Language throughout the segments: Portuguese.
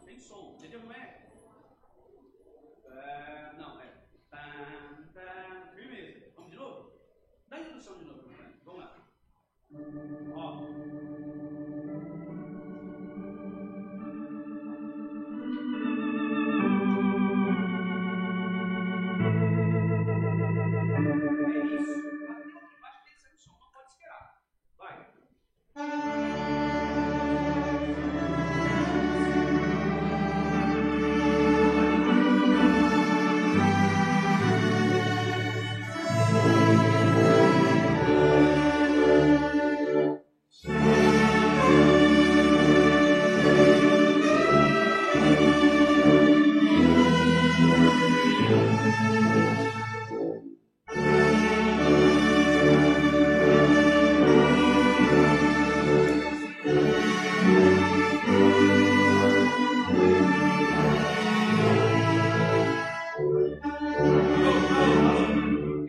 tem som, entendeu? Não é? Não, é. Firmeza. Vamos de novo? Dá a introdução de novo, né? Vamos lá. Ó. É isso. Até aqui embaixo tem que sair o som, não pode esperar. Vai.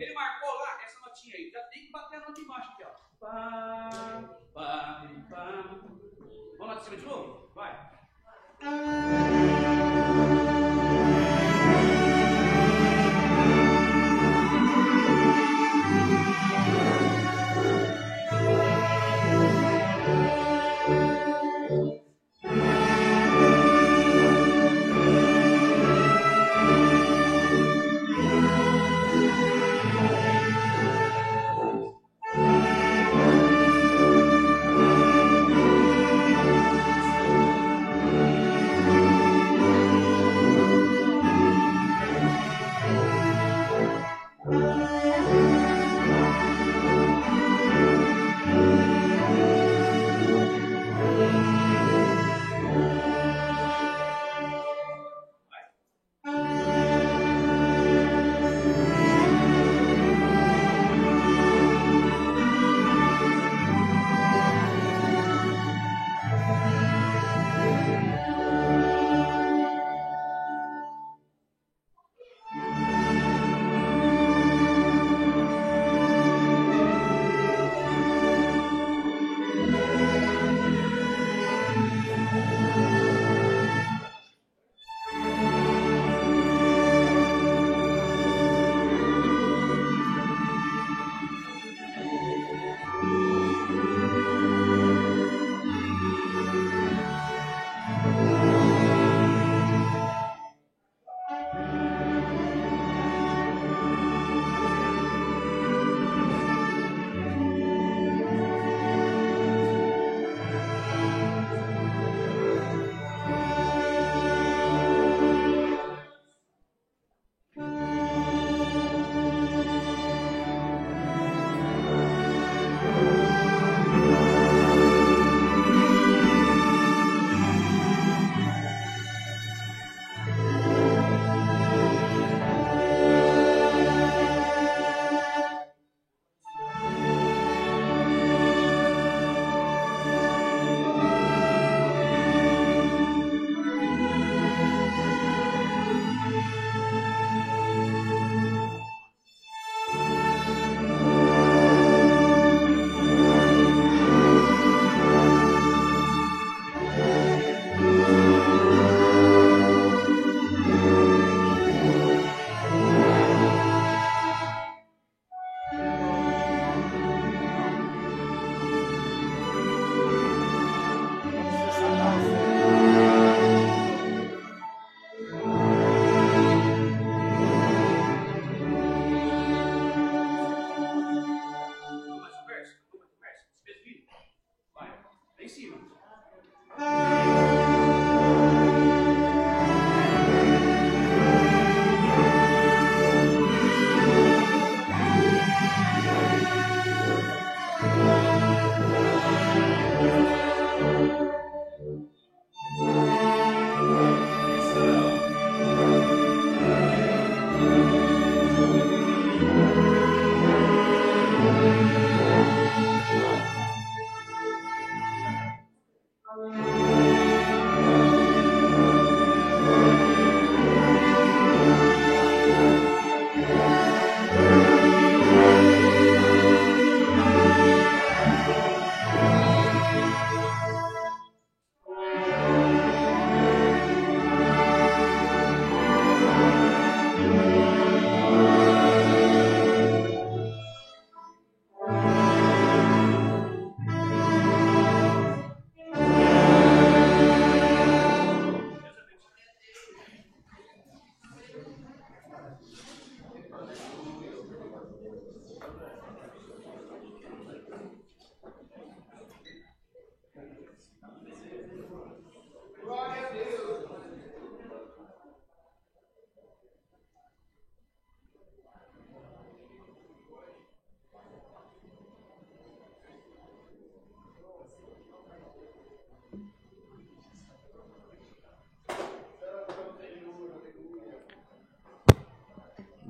Ele marcou lá essa notinha aí. Já tem que bater a nota embaixo aqui, ó. Pá, pá, pá. Vamos lá de cima de novo? Vai.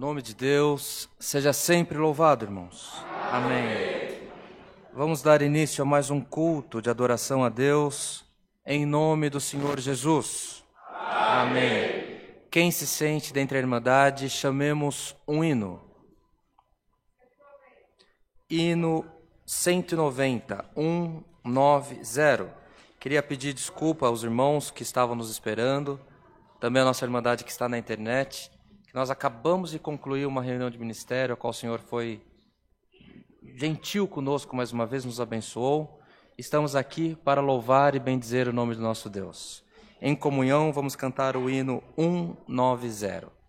O nome de Deus seja sempre louvado, irmãos. Amém. Vamos dar início a mais um culto de adoração a Deus, em nome do Senhor Jesus. Amém. Quem se sente dentre a Irmandade, chamemos um hino. Hino 190, 190. Queria pedir desculpa aos irmãos que estavam nos esperando, também a nossa Irmandade que está na internet. Nós acabamos de concluir uma reunião de ministério, a qual o Senhor foi gentil conosco mais uma vez, nos abençoou. Estamos aqui para louvar e bendizer o nome do nosso Deus. Em comunhão, vamos cantar o hino 190.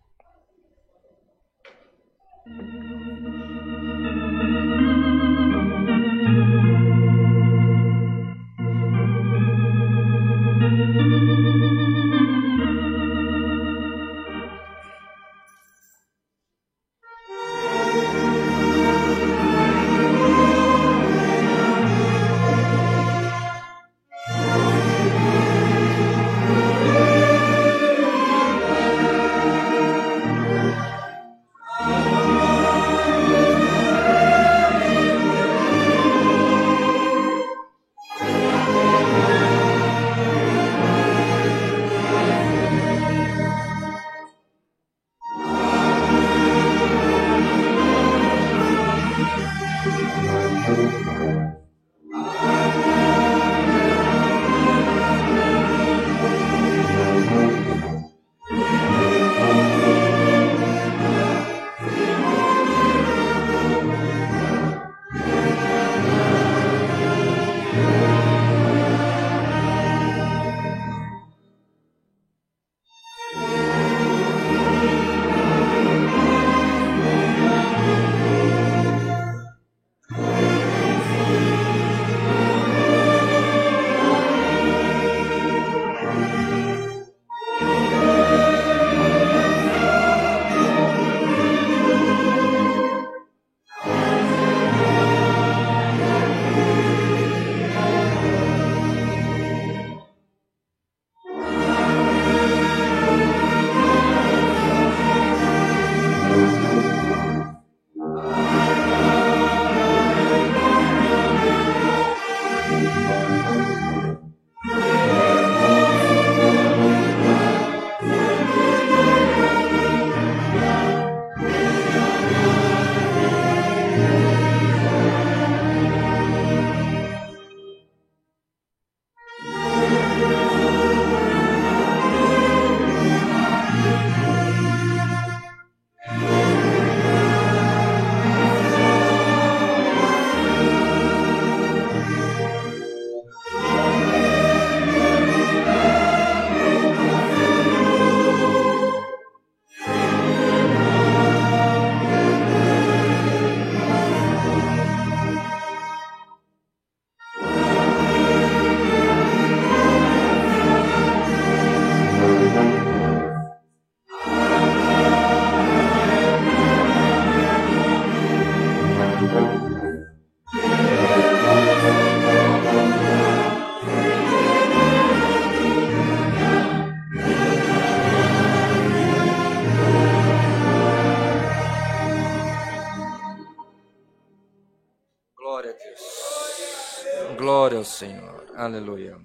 Glória ao Senhor, aleluia.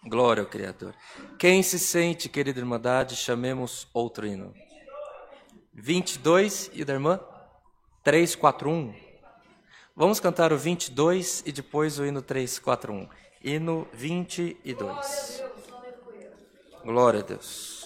Glória ao Criador. Quem se sente, querida Irmandade, chamemos outro hino. 22 e da irmã 341. Vamos cantar o 22 e depois o hino 341. Hino 22. Glória a Deus.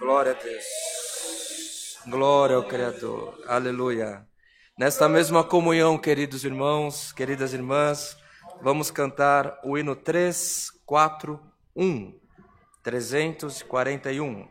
Glória a Deus. Glória ao Criador. Aleluia. Nesta mesma comunhão, queridos irmãos, queridas irmãs, vamos cantar o hino 341. 341.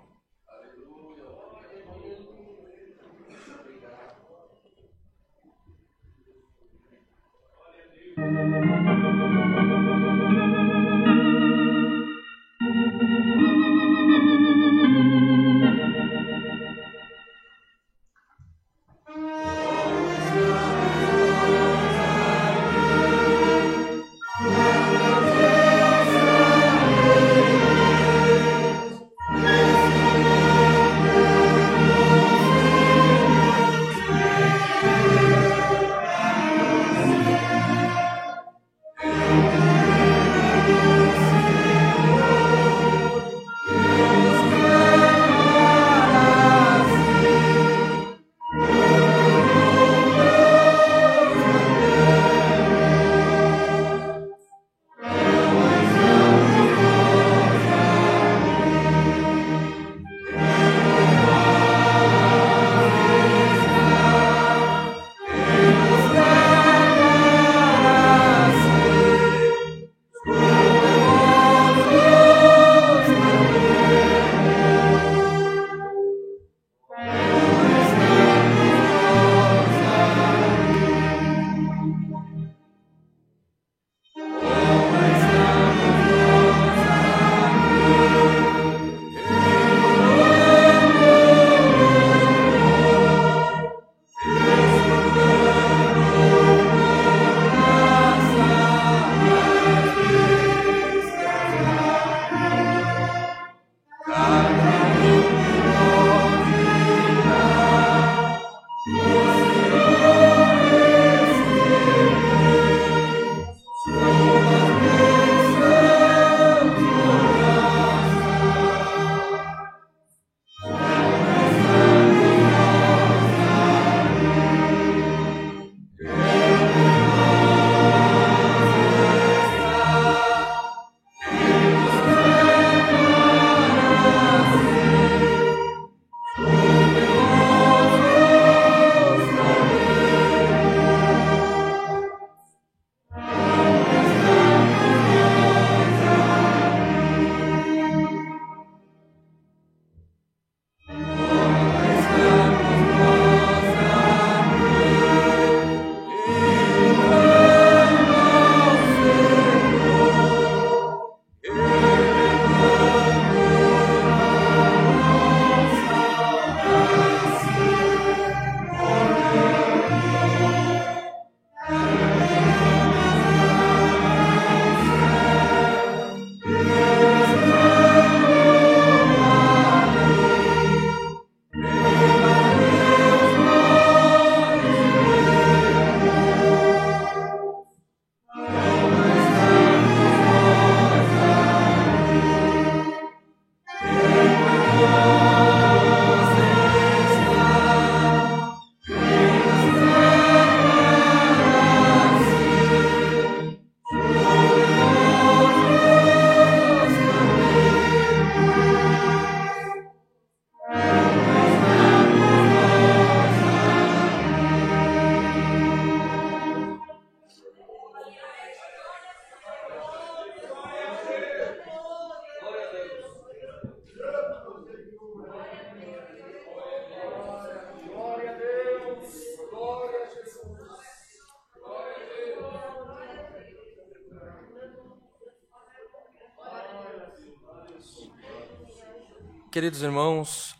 Queridos irmãos,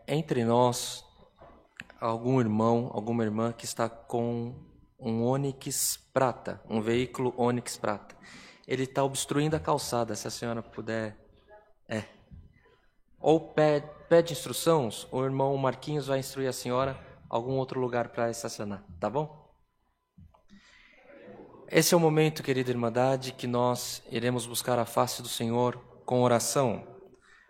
entre nós, algum irmão, alguma irmã que está com um Onix prata, um veículo Onix prata. Ele está obstruindo a calçada, se a senhora puder. Ou pede instruções, o irmão Marquinhos vai instruir a senhora algum outro lugar para estacionar, tá bom? Esse é o momento, querida Irmandade, que nós iremos buscar a face do Senhor com oração,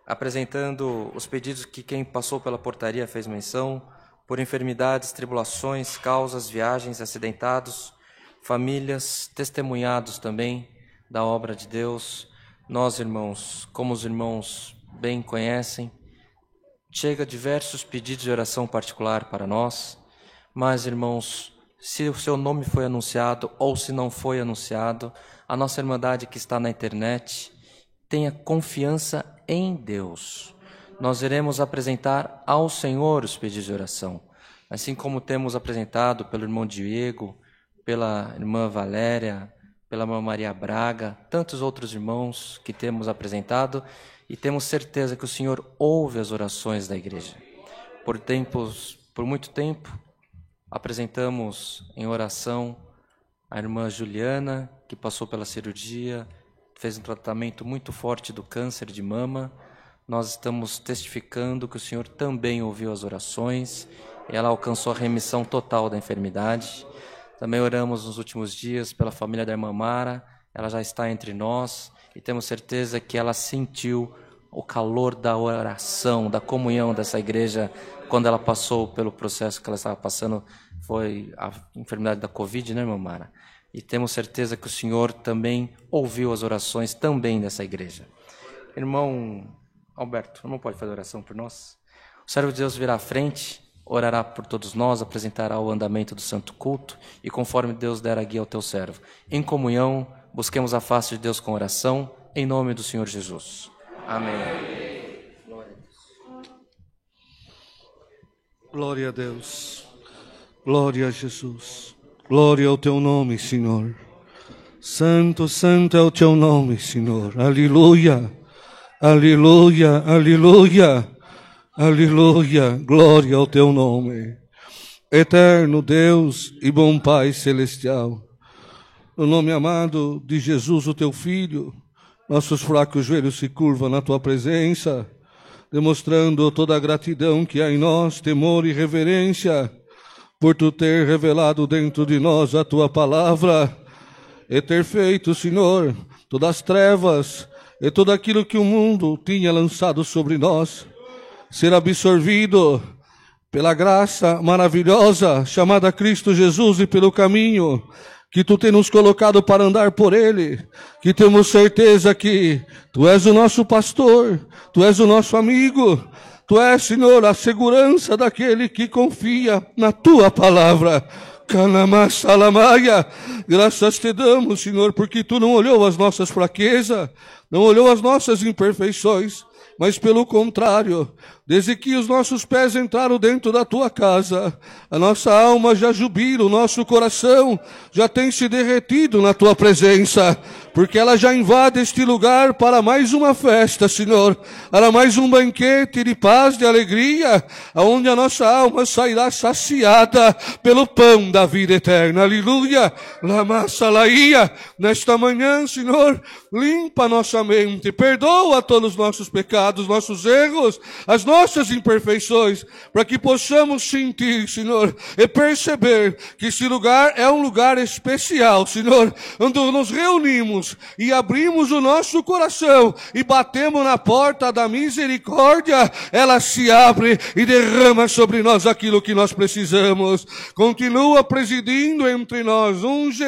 apresentando os pedidos que quem passou pela portaria fez menção, por enfermidades, tribulações, causas, viagens, acidentados, famílias, testemunhados também da obra de Deus. Nós, irmãos, como os irmãos bem conhecem. Chega diversos pedidos de oração particular para nós, mas, irmãos, se o seu nome foi anunciado ou se não foi anunciado, a nossa Irmandade que está na internet, tenha confiança em Deus. Nós iremos apresentar ao Senhor os pedidos de oração, assim como temos apresentado pelo irmão Diego, pela irmã Valéria, pela irmã Maria Braga, tantos outros irmãos que temos apresentado, e temos certeza que o Senhor ouve as orações da igreja. Por muito tempo, apresentamos em oração a irmã Juliana, que passou pela cirurgia, fez um tratamento muito forte do câncer de mama. Nós estamos testificando que o Senhor também ouviu as orações, e ela alcançou a remissão total da enfermidade. Também oramos nos últimos dias pela família da irmã Mara, ela já está entre nós, e temos certeza que ela sentiu o calor da oração, da comunhão dessa igreja, quando ela passou pelo processo que ela estava passando, foi a enfermidade da Covid, né, irmã Mara? E temos certeza que o Senhor também ouviu as orações também dessa igreja. Irmão Alberto, não pode fazer oração por nós? O servo de Deus virá à frente, orará por todos nós, apresentará o andamento do santo culto, e conforme Deus der a guia ao teu servo. Em comunhão, busquemos a face de Deus com oração, em nome do Senhor Jesus. Amém. Glória a Deus. Glória a Jesus. Glória ao teu nome, Senhor. Santo, santo é o teu nome, Senhor. Aleluia. Aleluia, aleluia. Aleluia. Glória ao teu nome. Eterno Deus e bom Pai celestial. No nome amado de Jesus, o teu Filho, nossos fracos joelhos se curvam na tua presença, demonstrando toda a gratidão que há em nós, temor e reverência, por tu ter revelado dentro de nós a tua palavra, e ter feito, Senhor, todas as trevas e tudo aquilo que o mundo tinha lançado sobre nós, ser absorvido pela graça maravilhosa chamada Cristo Jesus e pelo caminho que tu tem nos colocado para andar por ele, que temos certeza que tu és o nosso pastor, tu és o nosso amigo, tu és, Senhor, a segurança daquele que confia na tua palavra. Canamasalamaia, graças te damos, Senhor, porque tu não olhou as nossas fraquezas, não olhou as nossas imperfeições, mas pelo contrário, desde que os nossos pés entraram dentro da tua casa, a nossa alma já jubila, o nosso coração já tem se derretido na tua presença, porque ela já invade este lugar para mais uma festa, Senhor, para mais um banquete de paz, de alegria, onde a nossa alma sairá saciada pelo pão da vida eterna. Aleluia! Lama salaia, nesta manhã, Senhor, limpa nossa mente, perdoa todos os nossos pecados, nossos erros, as nossas imperfeições, para que possamos sentir, Senhor, e perceber que esse lugar é um lugar especial, Senhor, onde nos reunimos e abrimos o nosso coração e batemos na porta da misericórdia, ela se abre e derrama sobre nós aquilo que nós precisamos. Continua presidindo entre nós, unge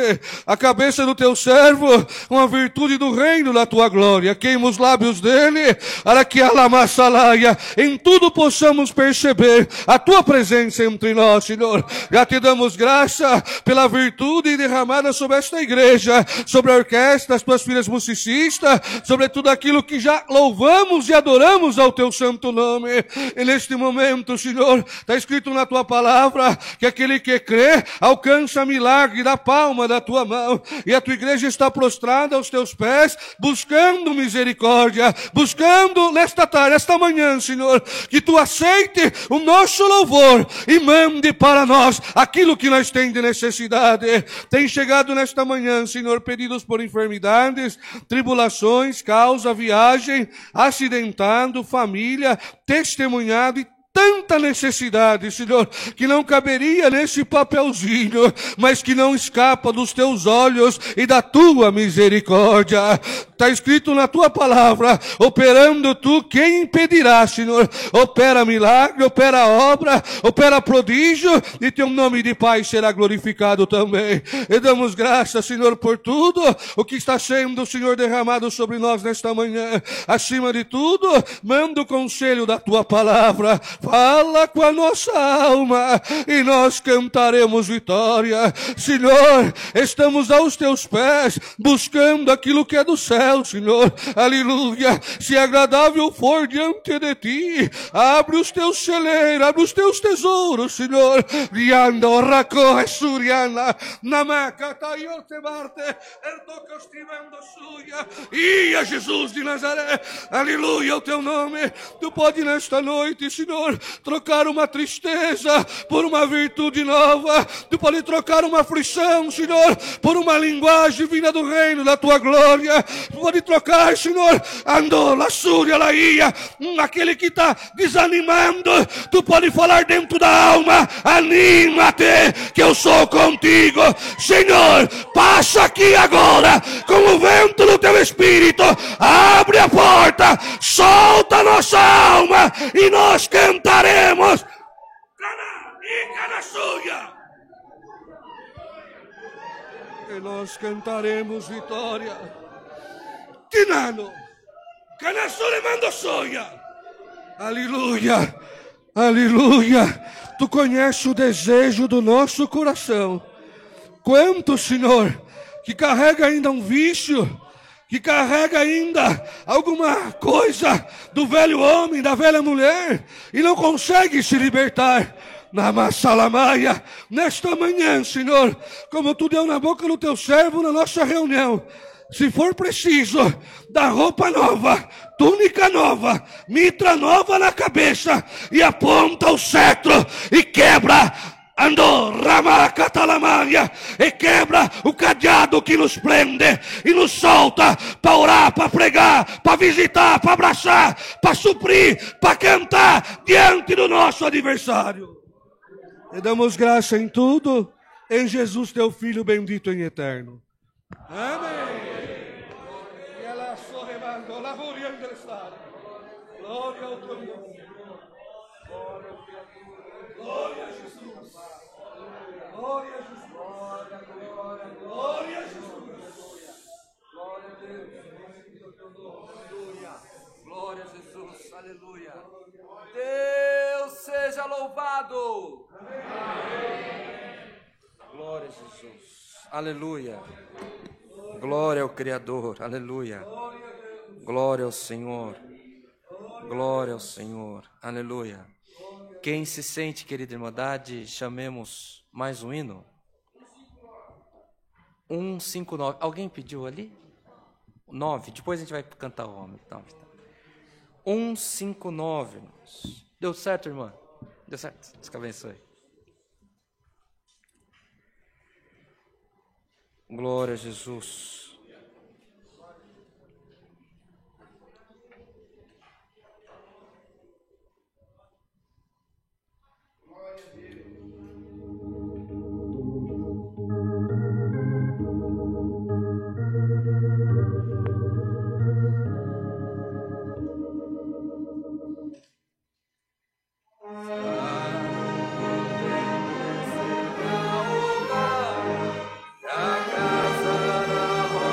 a cabeça do teu servo com a virtude do reino da tua glória, queima os lábios dele, para que alamasalaia, em tudo possamos perceber a tua presença entre nós, Senhor. Já te damos graça pela virtude derramada sobre esta igreja, sobre a orquestra, as tuas filhas musicistas, sobre tudo aquilo que já louvamos e adoramos ao teu santo nome. E neste momento, Senhor, está escrito na tua palavra que aquele que crê alcança milagre da palma da tua mão, e a tua igreja está prostrada aos teus pés, buscando misericórdia, buscando nesta tarde, esta manhã, Senhor, que tu aceite o nosso louvor e mande para nós aquilo que nós temos de necessidade. Tem chegado nesta manhã, Senhor, pedidos por enfermidades, tribulações, causa, viagem, acidentado, família, testemunhado e tanta necessidade, Senhor, que não caberia nesse papelzinho, mas que não escapa dos teus olhos e da tua misericórdia. Está escrito na tua palavra, operando tu, quem impedirá, Senhor? Opera milagre, opera obra, opera prodígio, e teu nome de Pai será glorificado também. E damos graças, Senhor, por tudo o que está sendo, Senhor, derramado sobre nós nesta manhã. Acima de tudo, manda o conselho da tua palavra. Fala com a nossa alma e nós cantaremos vitória. Senhor, estamos aos teus pés, buscando aquilo que é do céu, Senhor. Aleluia. Se agradável for diante de ti, abre os teus celeiros, abre os teus tesouros, Senhor. Rianda, oracoa, suriana, namaca, taiote, marte, ertoca, estivando suia. Ia, Jesus de Nazaré. Aleluia, o teu nome. Tu pode nesta noite, Senhor, trocar uma tristeza por uma virtude nova. Tu pode trocar uma aflição, Senhor, por uma linguagem vinda do reino da tua glória. Tu pode trocar, Senhor, andou, la súria, la ia, aquele que está desanimando. Tu pode falar dentro da alma, anima-te, que eu sou contigo. Senhor, passa aqui agora, com o vento do teu Espírito, abre a porta, solta a nossa alma, e nós cantaremos. Cana e cana suia. E nós cantaremos vitória. Tinano, cana suia, mando suia. Aleluia, aleluia. Tu conheces o desejo do nosso coração. Quanto, Senhor, que carrega ainda um vício, que carrega ainda alguma coisa do velho homem, da velha mulher, e não consegue se libertar. Na Massalamaia, nesta manhã, Senhor, como tu deu na boca do teu servo na nossa reunião, se for preciso, dá roupa nova, túnica nova, mitra nova na cabeça, e aponta o cetro e quebra. Andou, Ramacatalamania, e quebra o cadeado que nos prende e nos solta para orar, para pregar, para visitar, para abraçar, para suprir, para cantar diante do nosso adversário. E damos graça em tudo, em Jesus teu Filho bendito em eterno. Amém. E ela sorremando, lavoriando estar. Glória ao teu nome. Glória a Jesus. Glória a Jesus. Glória a Jesus. Glória a Deus. Aleluia. Glória a Jesus. Aleluia. Deus seja louvado. Amém. Glória a Jesus. Aleluia. Glória ao Criador. Aleluia. Glória ao Senhor. Glória ao Senhor. Aleluia. Quem se sente, querida Irmandade, chamemos mais um hino. 159. Alguém pediu ali? 9. Depois a gente vai cantar o homem. 159. Deu certo, irmã? Deu certo. Deus que abençoe. Glória a Jesus. Casa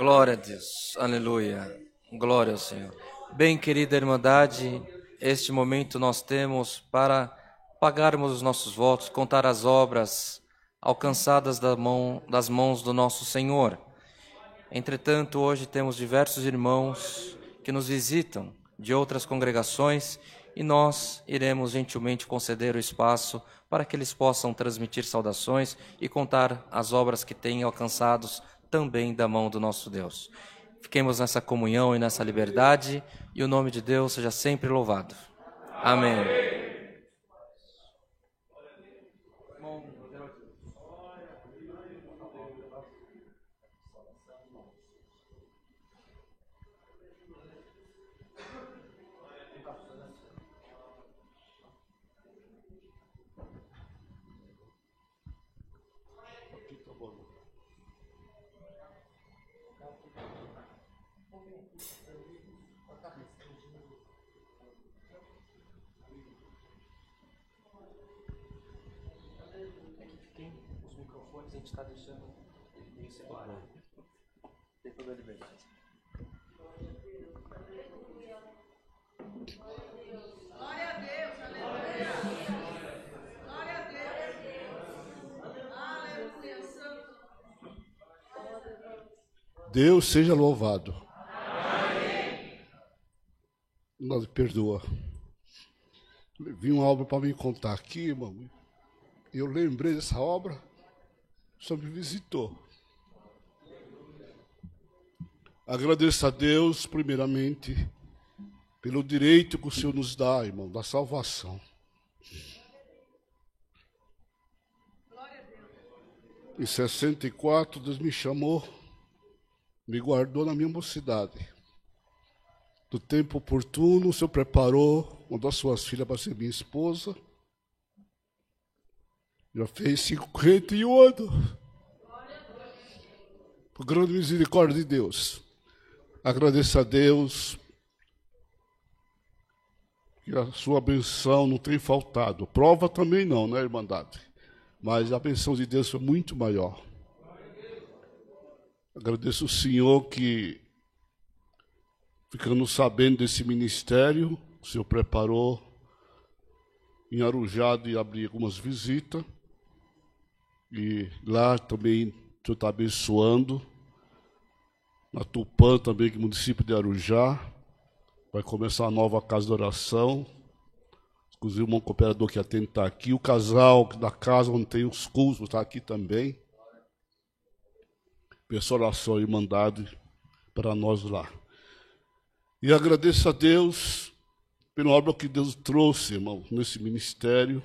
Glória a Deus. Aleluia. Glória ao Senhor. Bem, querida Irmandade, este momento nós temos para pagarmos os nossos votos, contar as obras alcançadas das mãos do nosso Senhor. Entretanto, hoje temos diversos irmãos que nos visitam de outras congregações e nós iremos gentilmente conceder o espaço para que eles possam transmitir saudações e contar as obras que têm alcançados também da mão do nosso Deus. Fiquemos nessa comunhão e nessa liberdade, e o nome de Deus seja sempre louvado. Amém. Os microfones a gente está deixando meio separado. Tem toda a liberdade. Glória a Deus, aleluia. Glória a Deus. Aleluia, santo. Deus seja louvado. Amém. Nós perdoa. Vi uma obra para me contar aqui, irmão. Eu lembrei dessa obra, só me visitou. Agradeço a Deus, primeiramente, pelo direito que o Senhor nos dá, irmão, da salvação. Em 64, Deus me chamou, me guardou na minha mocidade. Do tempo oportuno, o Senhor preparou uma das suas filhas para ser minha esposa. Já fez 51 anos. Por grande misericórdia de Deus. Agradeço a Deus que a sua benção não tem faltado. Prova também não, né, Irmandade? Mas a benção de Deus foi muito maior. Agradeço ao Senhor que, ficando sabendo desse ministério, o Senhor preparou em Arujá de abrir algumas visitas. E lá também o Senhor está abençoando. Na Tupã também, que é o município de Arujá. Vai começar a nova casa de oração. Inclusive o irmão cooperador que atende está aqui. O casal da casa onde tem os cultos está aqui também. Peço oração e mandado para nós lá. E agradeço a Deus pela obra que Deus trouxe, irmão, nesse ministério.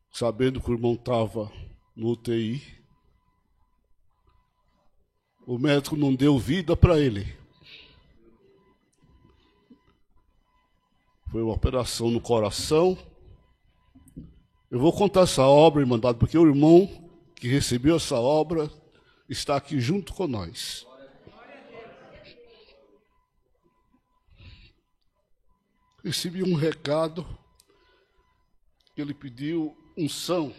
Sabendo que o irmão estava no UTI, o médico não deu vida para ele. Foi uma operação no coração. Eu vou contar essa obra, irmandade, porque o irmão que recebeu essa obra está aqui junto com nós. Recebi um recado que ele pediu unção.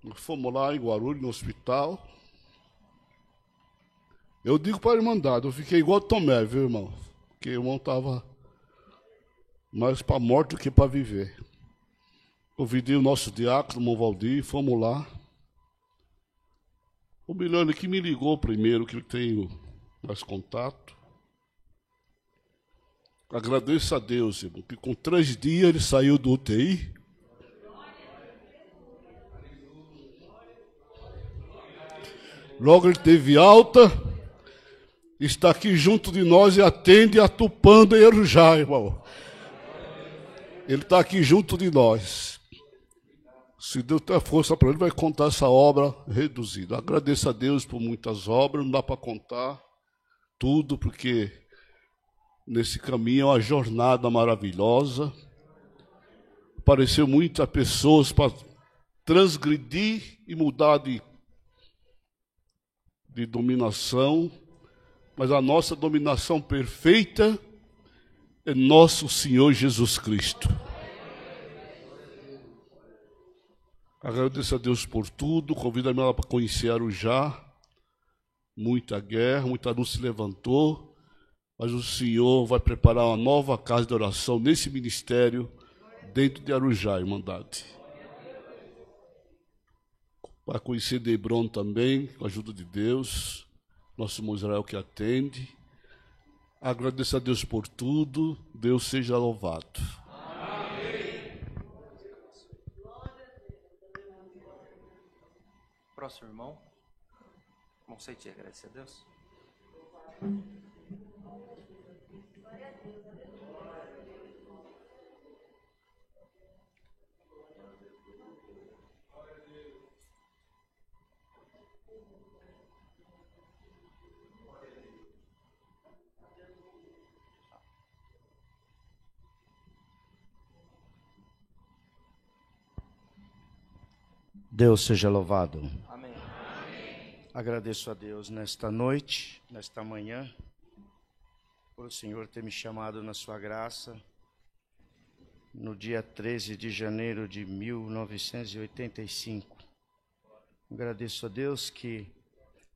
Nós fomos lá em Guarulhos, no hospital. Eu digo para a Irmandade, eu fiquei igual Tomé, viu, irmão? Porque o irmão estava mais para morte do que para viver. Convidei o nosso diácono, o irmão Valdir, fomos lá. O melhor, ele que me ligou primeiro, que eu tenho mais contato. Agradeço a Deus, irmão, que com 3 dias ele saiu do UTI. Logo ele teve alta, está aqui junto de nós e atende a Tupã em Arujá, irmão. Ele está aqui junto de nós. Se Deus der força para ele, vai contar essa obra reduzida. Agradeço a Deus por muitas obras, não dá para contar tudo, porque nesse caminho é uma jornada maravilhosa. Apareceu muitas pessoas para transgredir e mudar de dominação, mas a nossa dominação perfeita é nosso Senhor Jesus Cristo. Agradeço a Deus por tudo, convido a minha para conhecer Arujá. muita guerra, muita luz se levantou, mas o Senhor vai preparar uma nova casa de oração nesse ministério, dentro de Arujá, Irmandade. Para conhecer Debron também, com a ajuda de Deus, nosso irmão Israel que atende. Agradeço a Deus por tudo, Deus seja louvado. Próximo irmão. Irmão Seiti, agradecer a Deus. Deus seja louvado. Amém. Agradeço a Deus nesta noite, nesta manhã, por o Senhor ter me chamado na sua graça, no dia 13 de janeiro de 1985. Agradeço a Deus que,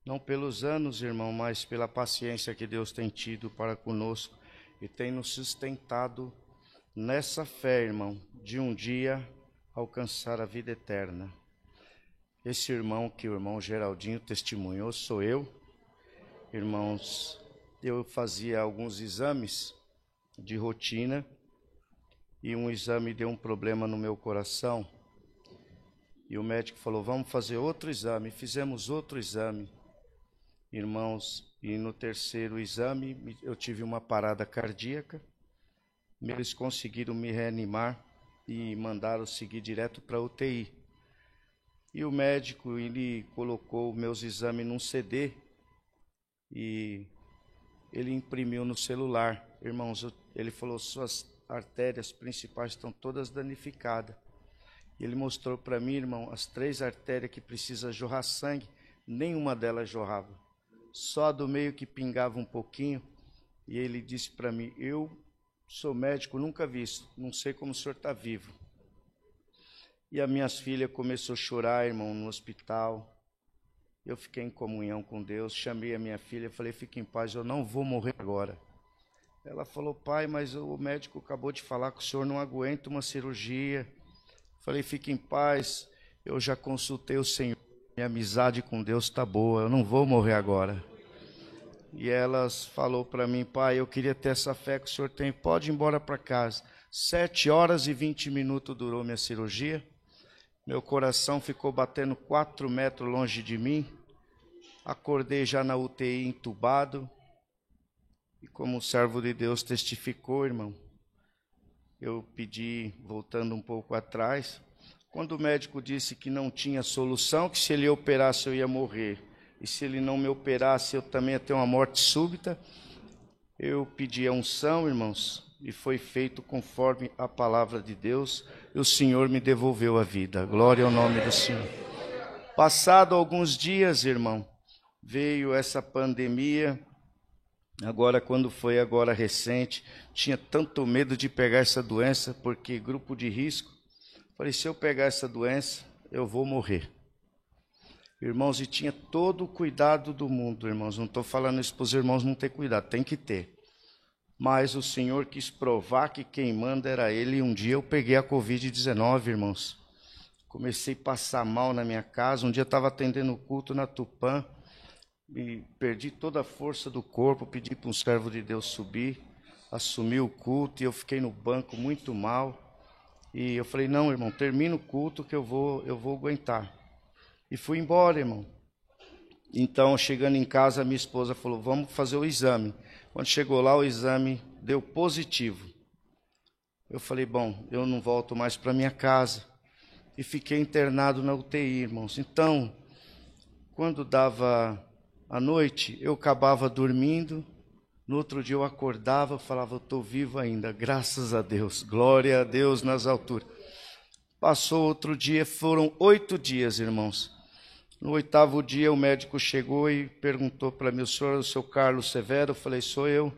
não pelos anos, irmão, mas pela paciência que Deus tem tido para conosco e tem nos sustentado nessa fé, irmão, de um dia alcançar a vida eterna. Esse irmão que o irmão Geraldinho testemunhou sou eu. Irmãos, eu fazia alguns exames de rotina e um exame deu um problema no meu coração. E o médico falou, vamos fazer outro exame. Fizemos outro exame, irmãos, e no terceiro exame eu tive uma parada cardíaca. Eles conseguiram me reanimar e mandaram seguir direto para a UTI. E o médico, ele colocou meus exames num CD e ele imprimiu no celular. Irmãos, ele falou, suas artérias principais estão todas danificadas. E ele mostrou para mim, irmão, as 3 artérias que precisam jorrar sangue, nenhuma delas jorrava. Só a do meio que pingava um pouquinho. E ele disse para mim, eu sou médico, nunca vi isso, não sei como o senhor está vivo. E as minhas filhas começaram a chorar, irmão, no hospital. Eu fiquei em comunhão com Deus, chamei a minha filha, falei, fique em paz, eu não vou morrer agora. Ela falou, pai, mas o médico acabou de falar que o senhor não aguenta uma cirurgia. Falei, fique em paz, eu já consultei o Senhor, minha amizade com Deus está boa, eu não vou morrer agora. E elas falou para mim, pai, eu queria ter essa fé que o senhor tem, pode ir embora para casa. 7 horas e 20 minutos durou minha cirurgia. Meu coração ficou batendo 4 metros longe de mim. Acordei já na UTI entubado. E como o servo de Deus testificou, irmão, eu pedi, voltando um pouco atrás, quando o médico disse que não tinha solução, que se ele operasse eu ia morrer, e se ele não me operasse eu também ia ter uma morte súbita, eu pedi a unção, irmãos, e foi feito conforme a palavra de Deus, e o Senhor me devolveu a vida. Glória ao nome do Senhor. Passado alguns dias, irmão, veio essa pandemia. Agora, quando foi agora recente, tinha tanto medo de pegar essa doença, porque grupo de risco. Falei, se eu pegar essa doença, eu vou morrer. Irmãos, e tinha todo o cuidado do mundo, irmãos. Não estou falando isso para os irmãos não ter cuidado, tem que ter. Mas o Senhor quis provar que quem manda era Ele. E um dia eu peguei a Covid-19, irmãos. Comecei a passar mal na minha casa. Um dia eu estava atendendo o culto na Tupã. E perdi toda a força do corpo. Pedi para um servo de Deus subir. Assumi o culto e eu fiquei no banco muito mal. E eu falei, não, irmão, termina o culto que eu vou aguentar. E fui embora, irmão. Então, chegando em casa, minha esposa falou, vamos fazer o exame. Quando chegou lá, o exame deu positivo. Eu falei, bom, eu não volto mais para minha casa. E fiquei internado na UTI, irmãos. Então, quando dava a noite, eu acabava dormindo. No outro dia eu acordava, eu falava, eu estou vivo ainda, graças a Deus. Glória a Deus nas alturas. Passou outro dia, foram 8 dias, irmãos. No 8º dia, o médico chegou e perguntou para mim, o senhor é o seu Carlos Severo? Eu falei, sou eu.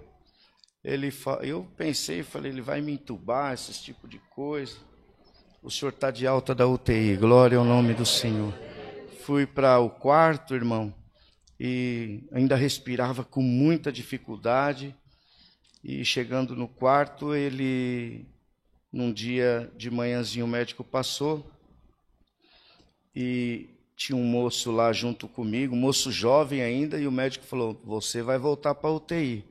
Eu pensei, falei, ele vai me entubar, esse tipo de coisa. O senhor está de alta da UTI, glória ao nome do Senhor. Fui para o quarto, irmão. e ainda respirava com muita dificuldade. E chegando no quarto, num dia de manhãzinho, o médico passou e tinha um moço lá junto comigo, um moço jovem ainda, e o médico falou: você vai voltar para a UTI.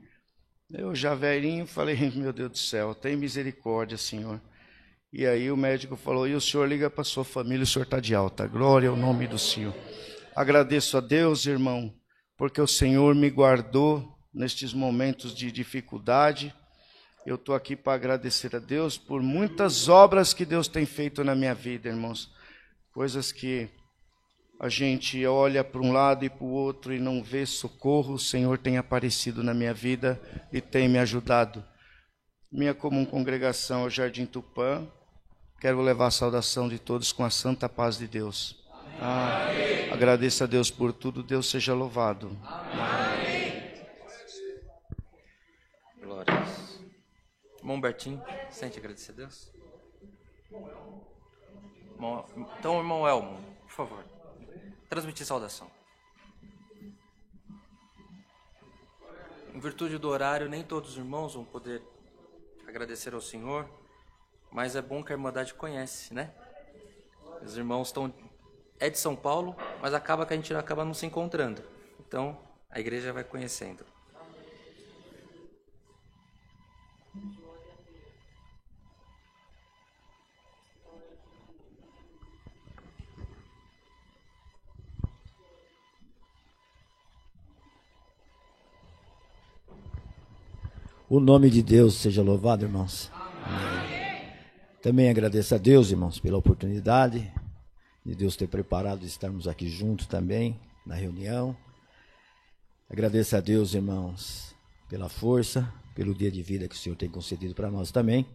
Eu já velhinho falei: meu Deus do céu, tem misericórdia, Senhor. E aí o médico falou: e o senhor liga para sua família, o senhor está de alta. Glória ao nome do Senhor. Agradeço a Deus, irmão, porque o Senhor me guardou nestes momentos de dificuldade. Eu estou aqui para agradecer a Deus por muitas obras que Deus tem feito na minha vida, irmãos. Coisas que a gente olha para um lado e para o outro e não vê socorro. O Senhor tem aparecido na minha vida e tem me ajudado. Minha comum congregação é o Jardim Tupã. Quero levar a saudação de todos com a santa paz de Deus. Agradeço a Deus por tudo. Deus seja louvado. Glórias. Irmão Bertinho, sente agradecer a Deus? Então, irmão Elmo, por favor, transmitir saudação. Em virtude do horário, nem todos os irmãos vão poder agradecer ao Senhor, mas é bom que a Irmandade conhece, né? Os irmãos é de São Paulo, mas acaba que a gente acaba não se encontrando. Então, a igreja vai conhecendo. O nome de Deus seja louvado, irmãos. Amém. Também agradeço a Deus, irmãos, pela oportunidade de Deus ter preparado estarmos aqui juntos também, na reunião. Agradeço a Deus, irmãos, pela força, pelo dia de vida que o Senhor tem concedido para nós também,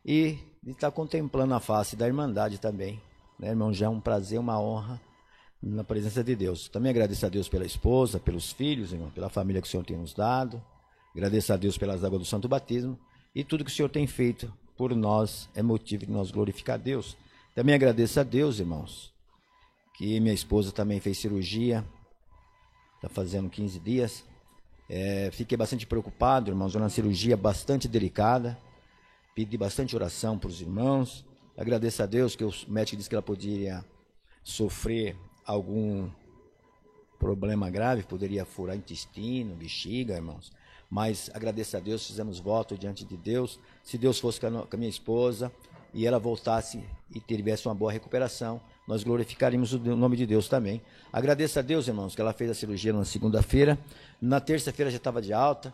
e de estar contemplando a face da Irmandade também, né, irmão? Já é um prazer, uma honra na presença de Deus. Também agradeço a Deus pela esposa, pelos filhos, irmão, pela família que o Senhor tem nos dado. Agradeço a Deus pelas águas do Santo Batismo, e tudo que o Senhor tem feito por nós é motivo de nós glorificar a Deus. Também agradeço a Deus, irmãos, que minha esposa também fez cirurgia, está fazendo 15 dias. Fiquei bastante preocupado, irmãos, uma cirurgia bastante delicada, pedi bastante oração para os irmãos. Agradeço a Deus que o médico disse que ela poderia sofrer algum problema grave, poderia furar intestino, bexiga, irmãos. Mas agradeço a Deus, fizemos voto diante de Deus. Se Deus fosse com a minha esposa e ela voltasse e tivesse uma boa recuperação, nós glorificaríamos o nome de Deus também. Agradeço a Deus, irmãos, que ela fez a cirurgia na segunda-feira. Na terça-feira já estava de alta.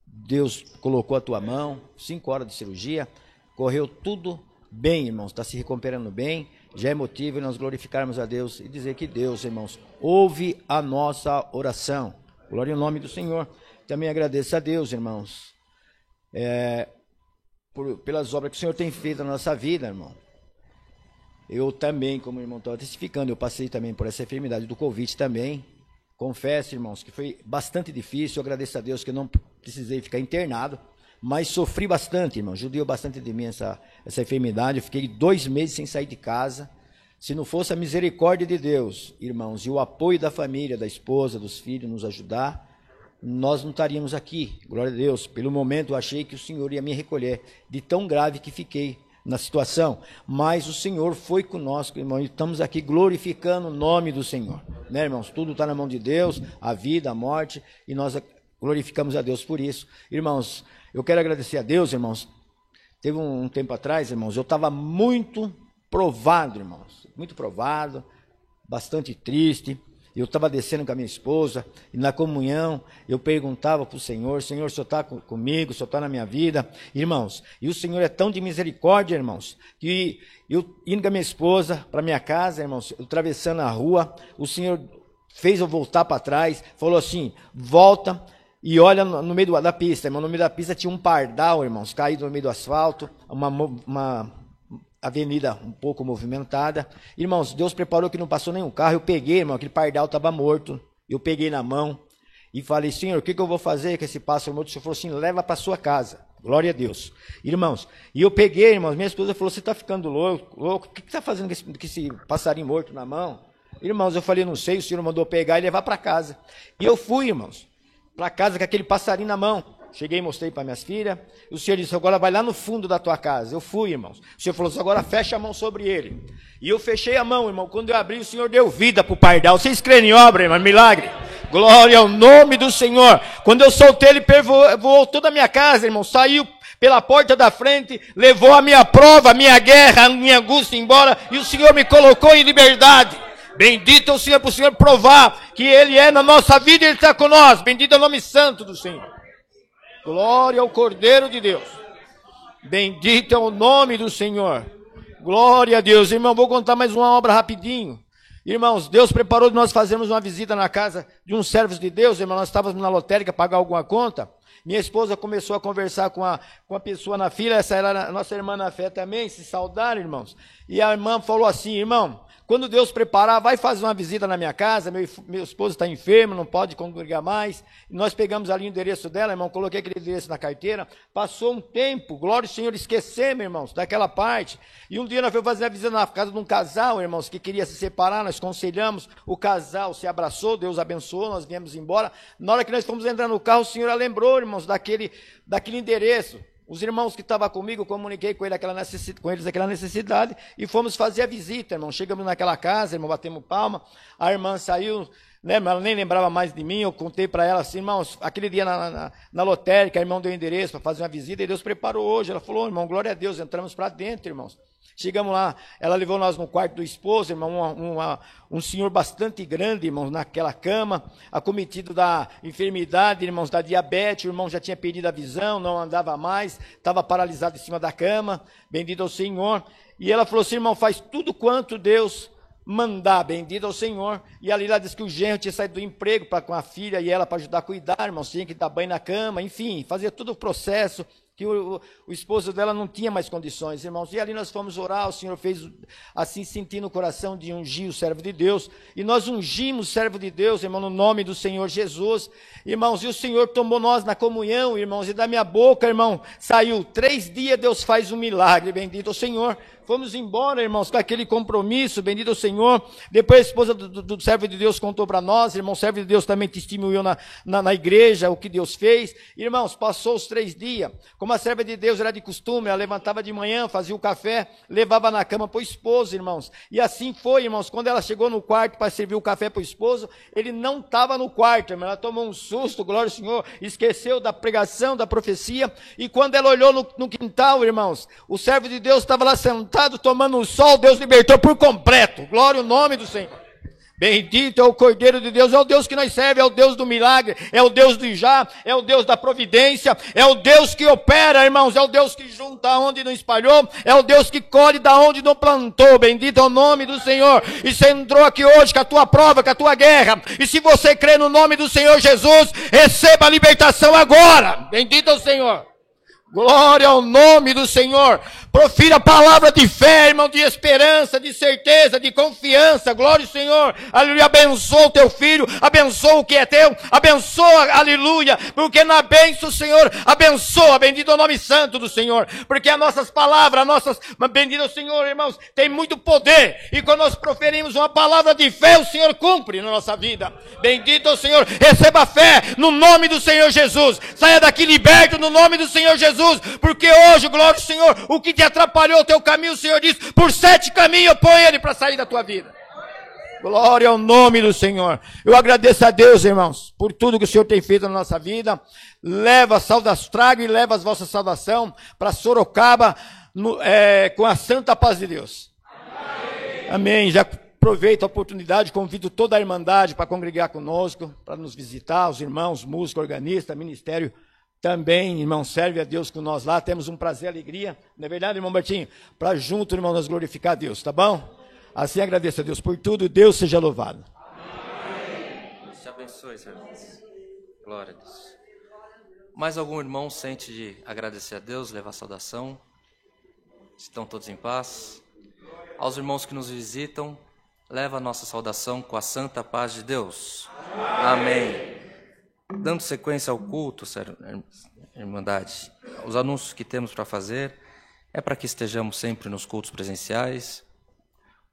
Deus colocou a tua mão, 5 horas de cirurgia. Correu tudo bem, irmãos, está se recuperando bem. Já é motivo de nós glorificarmos a Deus e dizer que Deus, irmãos, ouve a nossa oração. Glória ao nome do Senhor. Também agradeço a Deus, irmãos, pelas obras que o Senhor tem feito na nossa vida, irmão. Eu também, como o irmão estava testificando, eu passei também por essa enfermidade do Covid também. Confesso, irmãos, que foi bastante difícil. Eu agradeço a Deus que eu não precisei ficar internado, mas sofri bastante, irmão. Judiou bastante de mim essa enfermidade. Eu fiquei 2 meses sem sair de casa. Se não fosse a misericórdia de Deus, irmãos, e o apoio da família, da esposa, dos filhos, nos ajudar, nós não estaríamos aqui. Glória a Deus. Pelo momento eu achei que o Senhor ia me recolher, de tão grave que fiquei na situação, mas o Senhor foi conosco, irmão, e estamos aqui glorificando o nome do Senhor, né, irmãos? Tudo está na mão de Deus, a vida, a morte, e nós glorificamos a Deus por isso. Irmãos, eu quero agradecer a Deus, irmãos. Teve um tempo atrás, irmãos, eu estava muito provado, irmãos, muito provado, bastante triste. Eu estava descendo com a minha esposa, e na comunhão eu perguntava para o Senhor: Senhor, o Senhor está comigo, o Senhor está na minha vida, irmãos. E o Senhor é tão de misericórdia, irmãos, que eu indo com a minha esposa para minha casa, irmãos, eu atravessando a rua, o Senhor fez eu voltar para trás, falou assim: volta e olha no meio da pista, irmão. No meio da pista tinha um pardal, irmãos, caído no meio do asfalto, uma avenida um pouco movimentada. Irmãos, Deus preparou que não passou nenhum carro. Eu peguei, irmão, aquele pardal estava morto. Eu peguei na mão e falei: Senhor, o que eu vou fazer com esse pássaro morto? O Senhor falou assim: leva para sua casa. Glória a Deus. Irmãos, e eu peguei, irmãos, minha esposa falou: você está ficando louco? O que está fazendo com esse passarinho morto na mão? Irmãos, eu falei, não sei, o senhor mandou pegar e levar para casa. E eu fui, irmãos, para casa com aquele passarinho na mão. Cheguei e mostrei para minhas filhas. O senhor disse, agora vai lá no fundo da tua casa. Eu fui, irmãos. O senhor falou assim, agora fecha a mão sobre ele. E eu fechei a mão, irmão. Quando eu abri, o senhor deu vida para o pardal. Vocês creem em obra, irmão? Milagre. Glória ao nome do Senhor. Quando eu soltei, ele voou toda a minha casa, irmão. Saiu pela porta da frente, levou a minha prova, a minha guerra, a minha angústia embora. E o senhor me colocou em liberdade. Bendito é o Senhor, para o Senhor provar que Ele é na nossa vida e Ele está com nós. Bendito é o nome santo do Senhor. Glória ao Cordeiro de Deus. Bendito é o nome do Senhor. Glória a Deus. Irmão, vou contar mais uma obra rapidinho. Irmãos, Deus preparou de nós fazermos uma visita na casa de um servo de Deus. Irmão, nós estávamos na lotérica pagar alguma conta. Minha esposa começou a conversar com a pessoa na fila. Essa era a nossa irmã na fé também, se saudaram, irmãos. E a irmã falou assim, irmão, quando Deus preparar, vai fazer uma visita na minha casa, meu esposo está enfermo, não pode congregar mais. Nós pegamos ali o endereço dela, irmão, coloquei aquele endereço na carteira. Passou um tempo, glória ao Senhor, esquecemos, irmãos, daquela parte. E um dia nós fomos fazer a visita na casa de um casal, irmãos, que queria se separar, nós aconselhamos, o casal se abraçou, Deus abençoou, nós viemos embora. Na hora que nós fomos entrar no carro, o Senhor lembrou, irmãos, daquele endereço. Os irmãos que estavam comigo, comuniquei com eles aquela necessidade e fomos fazer a visita, irmão. Chegamos naquela casa, irmão, batemos palma, a irmã saiu, né, ela nem lembrava mais de mim, eu contei para ela assim, irmãos, aquele dia na lotérica, a irmã deu endereço para fazer uma visita e Deus preparou hoje. Ela falou, irmão, glória a Deus, entramos para dentro, irmãos. Chegamos lá, ela levou nós no quarto do esposo, irmão, um senhor bastante grande, irmãos, naquela cama, acometido da enfermidade, irmãos, da diabetes, o irmão já tinha perdido a visão, não andava mais, estava paralisado em cima da cama, bendito ao Senhor. E ela falou assim, irmão, faz tudo quanto Deus mandar, bendito ao Senhor. E ali ela disse que o genro tinha saído do emprego com a filha e ela para ajudar a cuidar, irmãos, tinha que dar banho na cama, enfim, fazia todo o processo, que o esposo dela não tinha mais condições, irmãos. E ali nós fomos orar, o Senhor fez assim, sentindo o coração de ungir o servo de Deus, e nós ungimos o servo de Deus, irmão, no nome do Senhor Jesus, irmãos, e o Senhor tomou nós na comunhão, irmãos, e da minha boca, irmão, saiu 3 dias, Deus faz um milagre, bendito ao Senhor. Fomos embora, irmãos, com aquele compromisso, bendito ao Senhor. Depois a esposa do servo de Deus contou para nós, irmão, o servo de Deus também testemunhou na igreja o que Deus fez. Irmãos, passou os 3 dias, como a serva de Deus era de costume, ela levantava de manhã, fazia o café, levava na cama para o esposo, irmãos. E assim foi, irmãos, quando ela chegou no quarto para servir o café para o esposo, ele não estava no quarto, irmão, ela tomou um susto, glória ao Senhor, esqueceu da pregação, da profecia, e quando ela olhou no quintal, irmãos, o servo de Deus estava lá sentado, tomando um sol, Deus libertou por completo, glória ao nome do Senhor. Bendito é o Cordeiro de Deus, é o Deus que nós servemos, é o Deus do milagre, é o Deus do já, é o Deus da providência, é o Deus que opera, irmãos, é o Deus que junta onde não espalhou, é o Deus que colhe da onde não plantou, bendito é o nome do Senhor. E você entrou aqui hoje com a tua prova, com a tua guerra, e se você crê no nome do Senhor Jesus, receba a libertação agora, bendito é o Senhor. Glória ao nome do Senhor. Profira a palavra de fé, irmão, de esperança, de certeza, de confiança. Glória ao Senhor. Aleluia. Abençoa o teu filho, abençoa o que é teu, abençoa, aleluia, porque na bênção o Senhor abençoa, bendito é o nome santo do Senhor, porque as nossas palavras, bendito é o Senhor, irmãos, tem muito poder, e quando nós proferimos uma palavra de fé, o Senhor cumpre na nossa vida. Bendito é o Senhor. Receba fé no nome do Senhor Jesus. Saia daqui liberto no nome do Senhor Jesus. Porque hoje, glória ao Senhor, o que te atrapalhou o teu caminho, o Senhor diz, por 7 caminhos eu ponho ele para sair da tua vida. Glória ao nome do Senhor. Eu agradeço a Deus, irmãos, por tudo que o Senhor tem feito na nossa vida. Leva a saudação, traga e leva as vossas saudação para Sorocaba, com a santa paz de Deus. Amém. Já aproveito a oportunidade, convido toda a Irmandade para congregar conosco, para nos visitar, os irmãos, músicos, organistas, ministério também, irmão, serve a Deus com nós lá, temos um prazer e alegria, não é verdade, irmão Bertinho? Para junto, irmão, nós glorificar a Deus, tá bom? Assim agradeço a Deus por tudo, Deus seja louvado. Amém. Deus te abençoe, servos. Glória a Deus. Mais algum irmão sente de agradecer a Deus, levar saudação? Estão todos em paz? Aos irmãos que nos visitam, leva a nossa saudação com a santa paz de Deus. Amém. Dando sequência ao culto, Irmandade, os anúncios que temos para fazer é para que estejamos sempre nos cultos presenciais.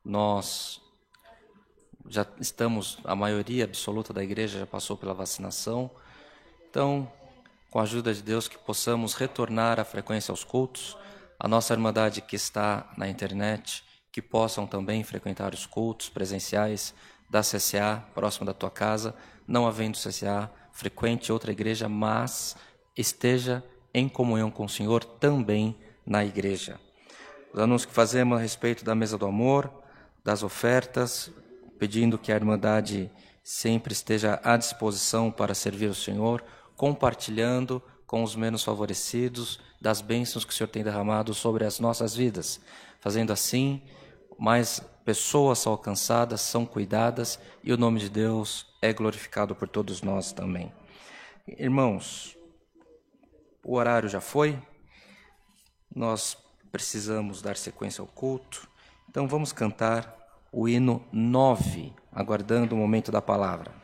Nós já estamos, a maioria absoluta da igreja já passou pela vacinação. Então, com a ajuda de Deus, que possamos retornar à frequência aos cultos. A nossa irmandade que está na internet, que possam também frequentar os cultos presenciais da CCA, próximo da tua casa. Não havendo CCA, frequente outra igreja, mas esteja em comunhão com o Senhor também na igreja. Os anúncios que fazemos a respeito da mesa do amor, das ofertas, pedindo que a irmandade sempre esteja à disposição para servir o Senhor, compartilhando com os menos favorecidos das bênçãos que o Senhor tem derramado sobre as nossas vidas. Fazendo assim, mais pessoas são alcançadas, são cuidadas e o nome de Deus é glorificado por todos nós também. Irmãos, o horário já foi, nós precisamos dar sequência ao culto, então vamos cantar o hino 9, aguardando o momento da palavra.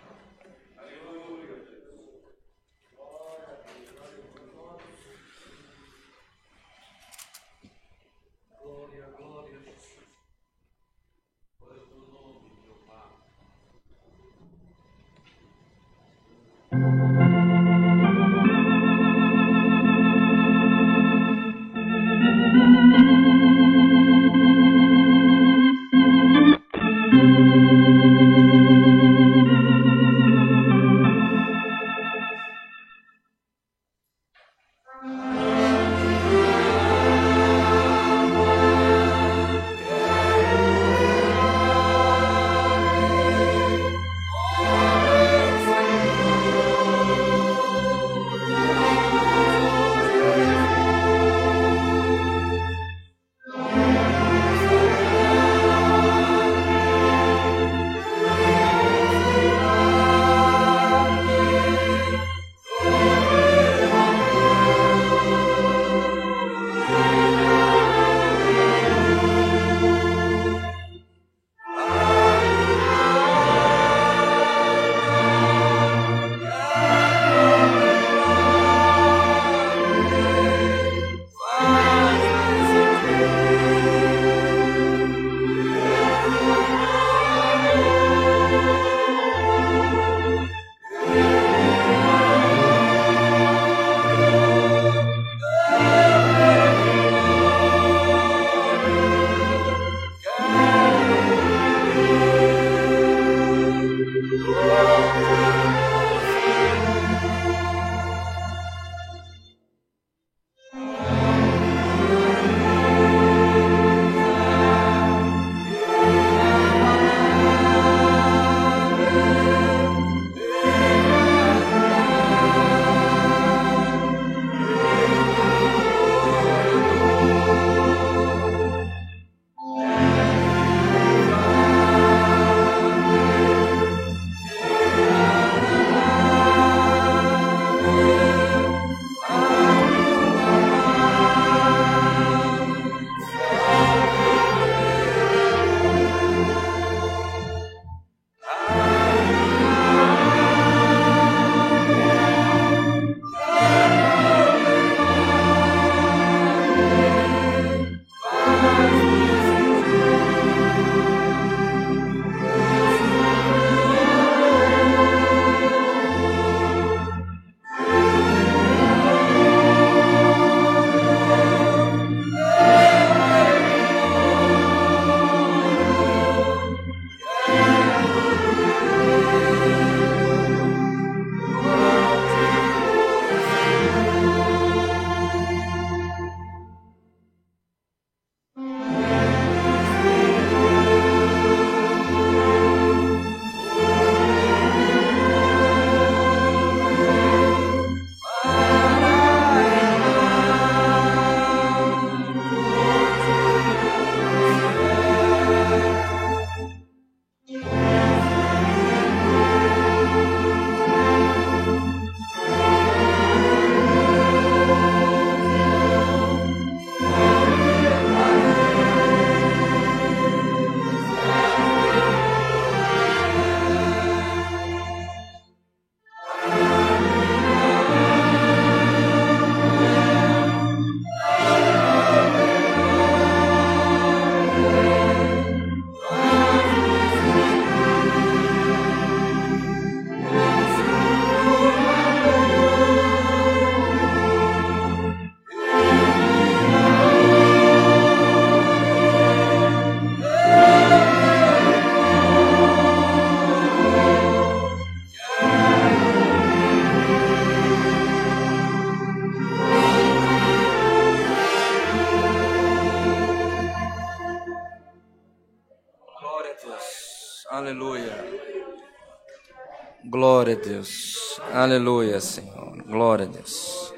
Glória a Deus. Aleluia, Senhor. Glória a Deus.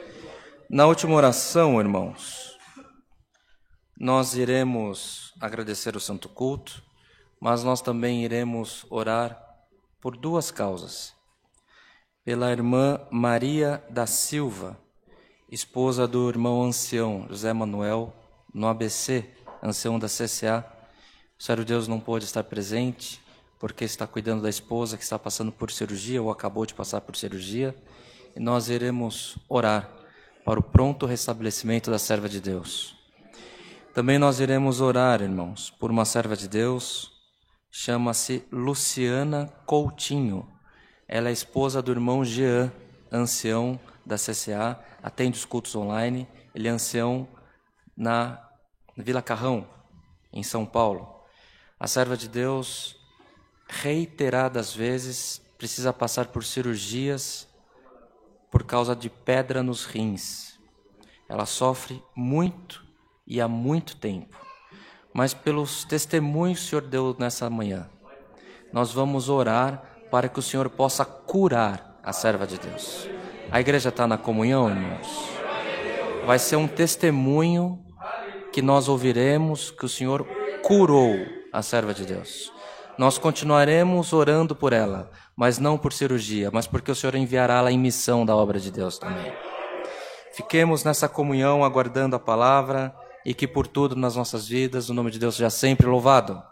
Na última oração, irmãos, nós iremos agradecer o Santo Culto, mas nós também iremos orar por duas causas. Pela irmã Maria da Silva, esposa do irmão ancião José Manuel, no ABC, ancião da CCA. O Senhor Deus não pôde estar presente, porque está cuidando da esposa que está passando por cirurgia, ou acabou de passar por cirurgia, e nós iremos orar para o pronto restabelecimento da serva de Deus. Também nós iremos orar, irmãos, por uma serva de Deus, chama-se Luciana Coutinho. Ela é esposa do irmão Jean, ancião da CCA, atende os cultos online. Ele é ancião na Vila Carrão, em São Paulo. A serva de Deus, reiteradas vezes, precisa passar por cirurgias por causa de pedra nos rins. Ela sofre muito e há muito tempo. Mas pelos testemunhos que o Senhor deu nessa manhã, nós vamos orar para que o Senhor possa curar a serva de Deus. A igreja está na comunhão, irmãos? Vai ser um testemunho que nós ouviremos que o Senhor curou a serva de Deus. Nós continuaremos orando por ela, mas não por cirurgia, mas porque o Senhor enviará ela em missão da obra de Deus também. Fiquemos nessa comunhão aguardando a palavra e que por tudo nas nossas vidas o nome de Deus seja sempre louvado.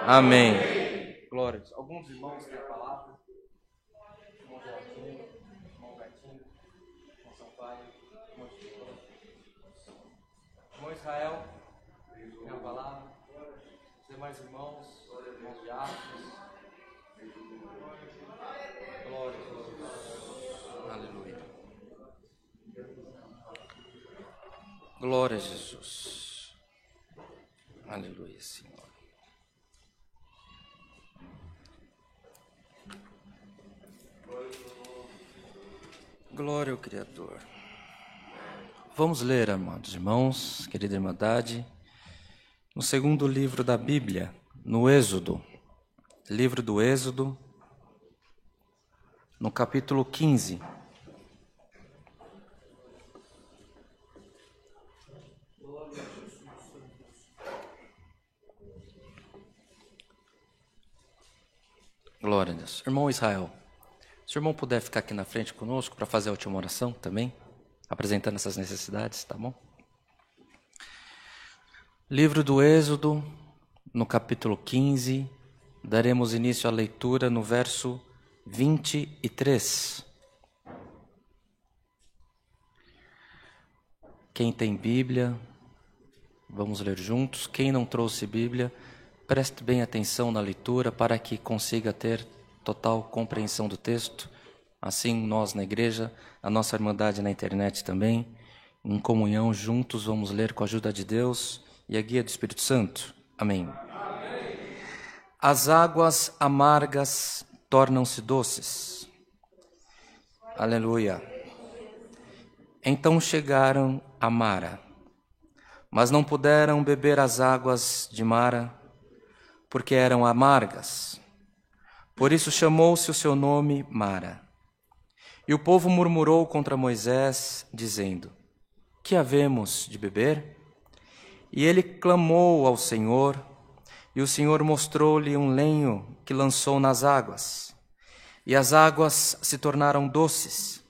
Amém. Glória a Deus. Alguns irmãos têm a palavra. Irmão Geraldinho, irmão Gatinho, irmão Sampaio, irmão Chico. Irmão Israel, tem a palavra. Os demais irmãos, irmãos diáconos. Glória a Deus. Aleluia. Glória a Jesus. Aleluia, Senhor. Glória ao Criador. Vamos ler, amados irmãos, querida Irmandade, no segundo livro da Bíblia, no Êxodo, livro do Êxodo, no capítulo 15. Glória a Deus. Irmão Israel, se o irmão puder ficar aqui na frente conosco para fazer a última oração também, apresentando essas necessidades, tá bom? Livro do Êxodo, no capítulo 15, daremos início à leitura no verso 23. Quem tem Bíblia, vamos ler juntos. Quem não trouxe Bíblia, preste bem atenção na leitura para que consiga ter total compreensão do texto. Assim nós na igreja, a nossa irmandade na internet também, em comunhão juntos vamos ler com a ajuda de Deus e a guia do Espírito Santo. Amém. Amém. As águas amargas tornam-se doces. Aleluia. Então chegaram a Mara, mas não puderam beber as águas de Mara, porque eram amargas. Por isso chamou-se o seu nome Mara. E o povo murmurou contra Moisés, dizendo: que havemos de beber? E ele clamou ao Senhor, e o Senhor mostrou-lhe um lenho que lançou nas águas. E as águas se tornaram doces.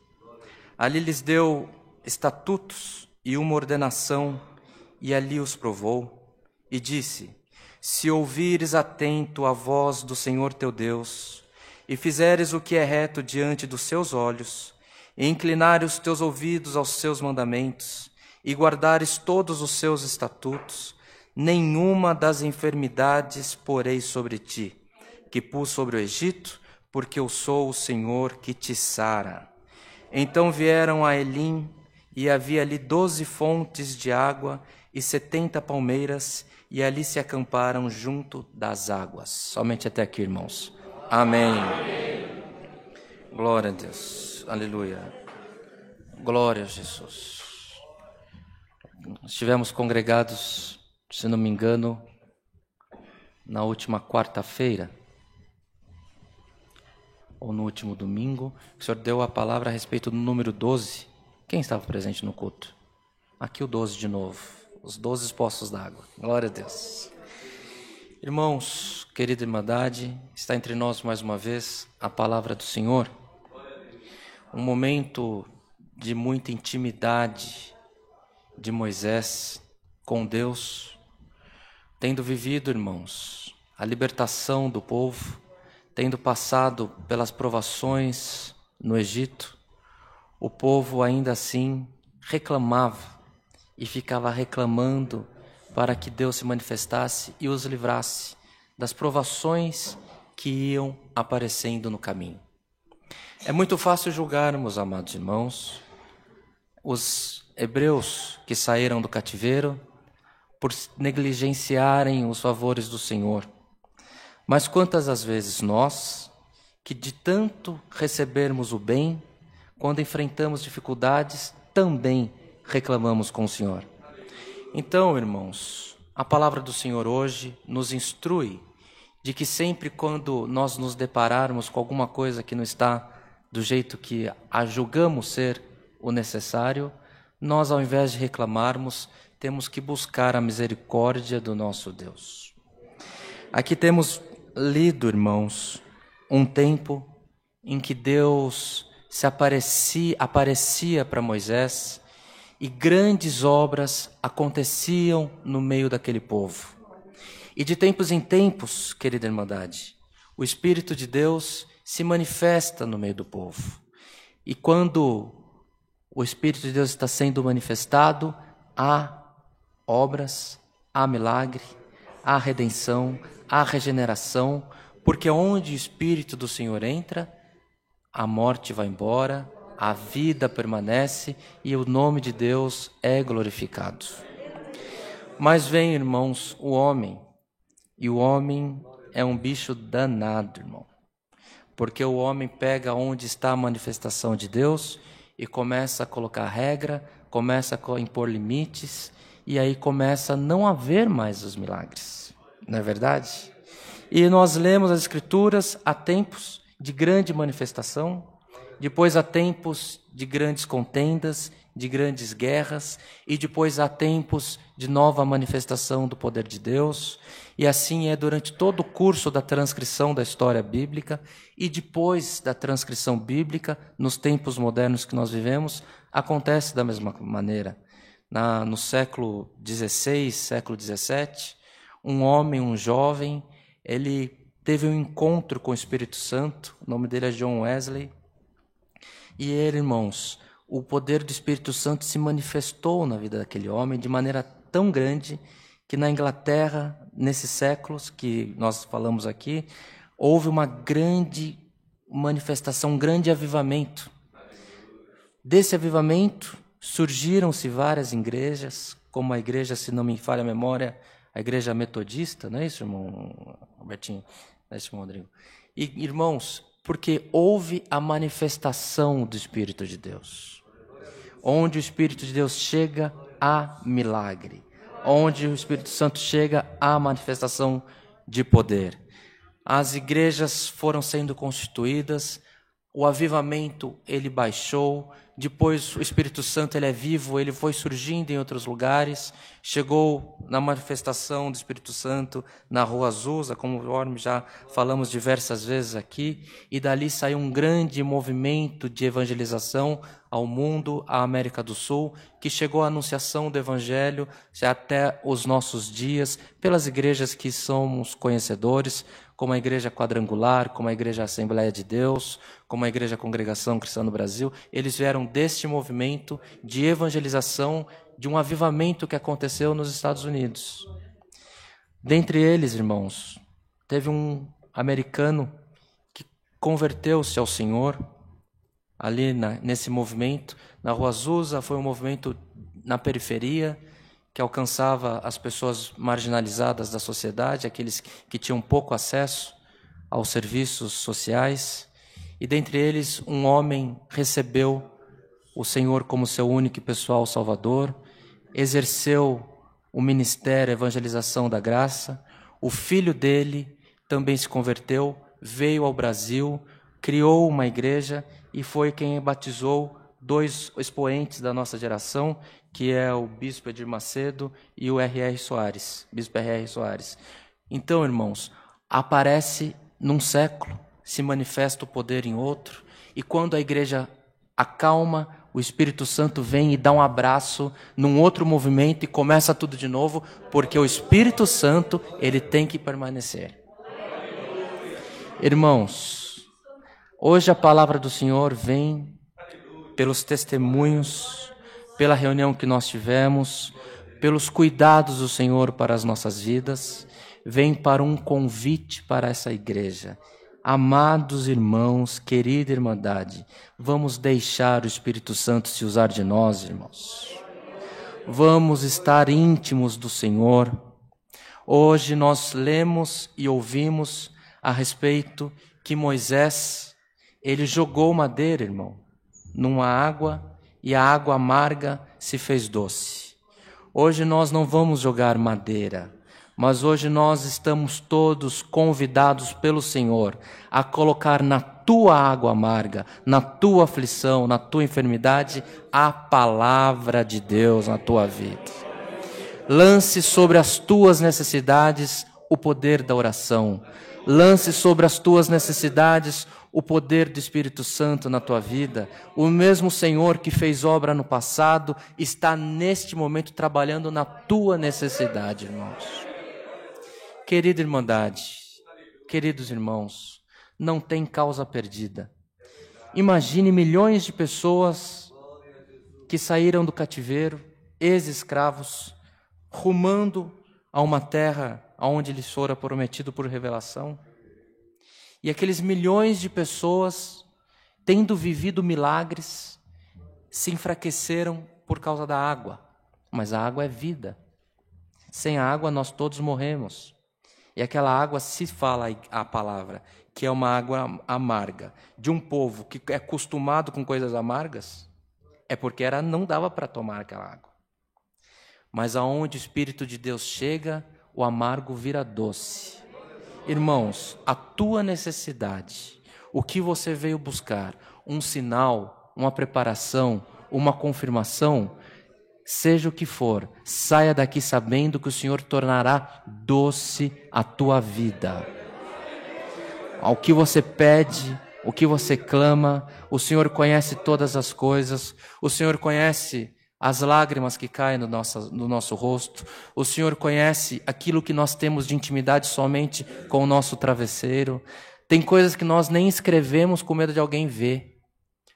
Ali lhes deu estatutos e uma ordenação, e ali os provou. E disse: se ouvires atento a voz do Senhor teu Deus, e fizeres o que é reto diante dos seus olhos, e inclinares os teus ouvidos aos seus mandamentos, e guardares todos os seus estatutos, nenhuma das enfermidades porei sobre ti, que pus sobre o Egito, porque eu sou o Senhor que te sara. Então vieram a Elim, e havia ali 12 fontes de água e 70 palmeiras, e ali se acamparam junto das águas. Somente até aqui, irmãos. Amém. Amém. Glória a Deus. Aleluia. Glória a Jesus. Estivemos congregados, se não me engano, na última quarta-feira. ou no último domingo, o senhor deu a palavra a respeito do número 12. Quem estava presente no culto? Aqui o 12 de novo, os 12 poços d'água. Glória a Deus. Irmãos, querida Irmandade, está entre nós mais uma vez a palavra do Senhor. Um momento de muita intimidade de Moisés com Deus, tendo vivido, irmãos, a libertação do povo, tendo passado pelas provações no Egito, o povo ainda assim reclamava e ficava reclamando para que Deus se manifestasse e os livrasse das provações que iam aparecendo no caminho. É muito fácil julgarmos, amados irmãos, os hebreus que saíram do cativeiro por negligenciarem os favores do Senhor. Mas quantas as vezes nós, que de tanto recebermos o bem, quando enfrentamos dificuldades, também reclamamos com o Senhor. Então, irmãos, a palavra do Senhor hoje nos instrui de que sempre quando nós nos depararmos com alguma coisa que não está do jeito que a julgamos ser o necessário, nós, ao invés de reclamarmos, temos que buscar a misericórdia do nosso Deus. Aqui temos lido, irmãos, um tempo em que Deus se aparecia para Moisés e grandes obras aconteciam no meio daquele povo. E de tempos em tempos, querida Irmandade, o Espírito de Deus se manifesta no meio do povo. E quando o Espírito de Deus está sendo manifestado, há obras, há milagre, há redenção, há regeneração, porque onde o Espírito do Senhor entra, a morte vai embora, a vida permanece e o nome de Deus é glorificado. Mas vem, irmãos, o homem, e o homem é um bicho danado, irmão, porque o homem pega onde está a manifestação de Deus e começa a colocar regra, começa a impor limites, e aí começa a não haver mais os milagres, não é verdade? E nós lemos as Escrituras há tempos de grande manifestação, depois há tempos de grandes contendas, de grandes guerras, e depois há tempos de nova manifestação do poder de Deus, e assim é durante todo o curso da transcrição da história bíblica, e depois da transcrição bíblica, nos tempos modernos que nós vivemos, acontece da mesma maneira. No século XVI, século XVII, um homem, um jovem, ele teve um encontro com o Espírito Santo, o nome dele é John Wesley, e ele, irmãos, o poder do Espírito Santo se manifestou na vida daquele homem de maneira tão grande que na Inglaterra, nesses séculos que nós falamos aqui, houve uma grande manifestação, um grande avivamento. Desse avivamento surgiram-se várias igrejas, como a igreja, se não me falha a memória, a igreja metodista, não é isso, irmão Robertinho? Não é isso, irmão Rodrigo? E, irmãos, porque houve a manifestação do Espírito de Deus. Onde o Espírito de Deus chega, há milagre. Onde o Espírito Santo chega, há manifestação de poder. As igrejas foram sendo constituídas, o avivamento ele baixou, depois o Espírito Santo ele é vivo, ele foi surgindo em outros lugares, chegou na manifestação do Espírito Santo na Rua Azusa, como já falamos diversas vezes aqui, e dali saiu um grande movimento de evangelização ao mundo, à América do Sul, que chegou à anunciação do Evangelho até os nossos dias, pelas igrejas que somos conhecedores, como a Igreja Quadrangular, como a Igreja Assembleia de Deus, como a Igreja Congregação Cristã no Brasil. Eles vieram deste movimento de evangelização, de um avivamento que aconteceu nos Estados Unidos. Dentre eles, irmãos, teve um americano que converteu-se ao Senhor, ali nesse movimento. Na Rua Azusa foi um movimento na periferia, que alcançava as pessoas marginalizadas da sociedade, aqueles que tinham pouco acesso aos serviços sociais. E dentre eles, um homem recebeu o Senhor como seu único e pessoal Salvador, exerceu o ministério, a evangelização da graça. O filho dele também se converteu, veio ao Brasil, criou uma igreja e foi quem batizou 2 expoentes da nossa geração, que é o Bispo Edir Macedo e o R.R. Soares, Bispo R.R. Soares. Então, irmãos, aparece num século, se manifesta o poder em outro, e quando a igreja acalma, o Espírito Santo vem e dá um abraço num outro movimento e começa tudo de novo, porque o Espírito Santo, ele tem que permanecer. Irmãos, hoje a palavra do Senhor vem pelos testemunhos, pela reunião que nós tivemos, pelos cuidados do Senhor para as nossas vidas, vem para um convite para essa igreja. Amados irmãos, querida irmandade, vamos deixar o Espírito Santo se usar de nós, irmãos. Vamos estar íntimos do Senhor. Hoje nós lemos e ouvimos a respeito que Moisés, ele jogou madeira, irmão, numa água e a água amarga se fez doce. Hoje nós não vamos jogar madeira, mas hoje nós estamos todos convidados pelo Senhor a colocar na tua água amarga, na tua aflição, na tua enfermidade, a palavra de Deus na tua vida. Lance sobre as tuas necessidades o poder da oração. Lance sobre as tuas necessidades o poder do Espírito Santo na tua vida. O mesmo Senhor que fez obra no passado está neste momento trabalhando na tua necessidade, irmãos. Querida irmandade, queridos irmãos, não tem causa perdida. Imagine milhões de pessoas que saíram do cativeiro, ex-escravos, rumando a uma terra onde lhes fora prometido por revelação. E aqueles milhões de pessoas, tendo vivido milagres, se enfraqueceram por causa da água. Mas a água é vida. Sem a água nós todos morremos. E aquela água, se fala a palavra, que é uma água amarga, de um povo que é acostumado com coisas amargas, é porque não dava para tomar aquela água. Mas aonde o Espírito de Deus chega, o amargo vira doce. Irmãos, a tua necessidade, o que você veio buscar, um sinal, uma preparação, uma confirmação, seja o que for, saia daqui sabendo que o Senhor tornará doce a tua vida. Ao que você pede, o que você clama, o Senhor conhece todas as coisas, o Senhor conhece as lágrimas que caem no nosso rosto, o Senhor conhece aquilo que nós temos de intimidade somente com o nosso travesseiro. Tem coisas que nós nem escrevemos com medo de alguém ver,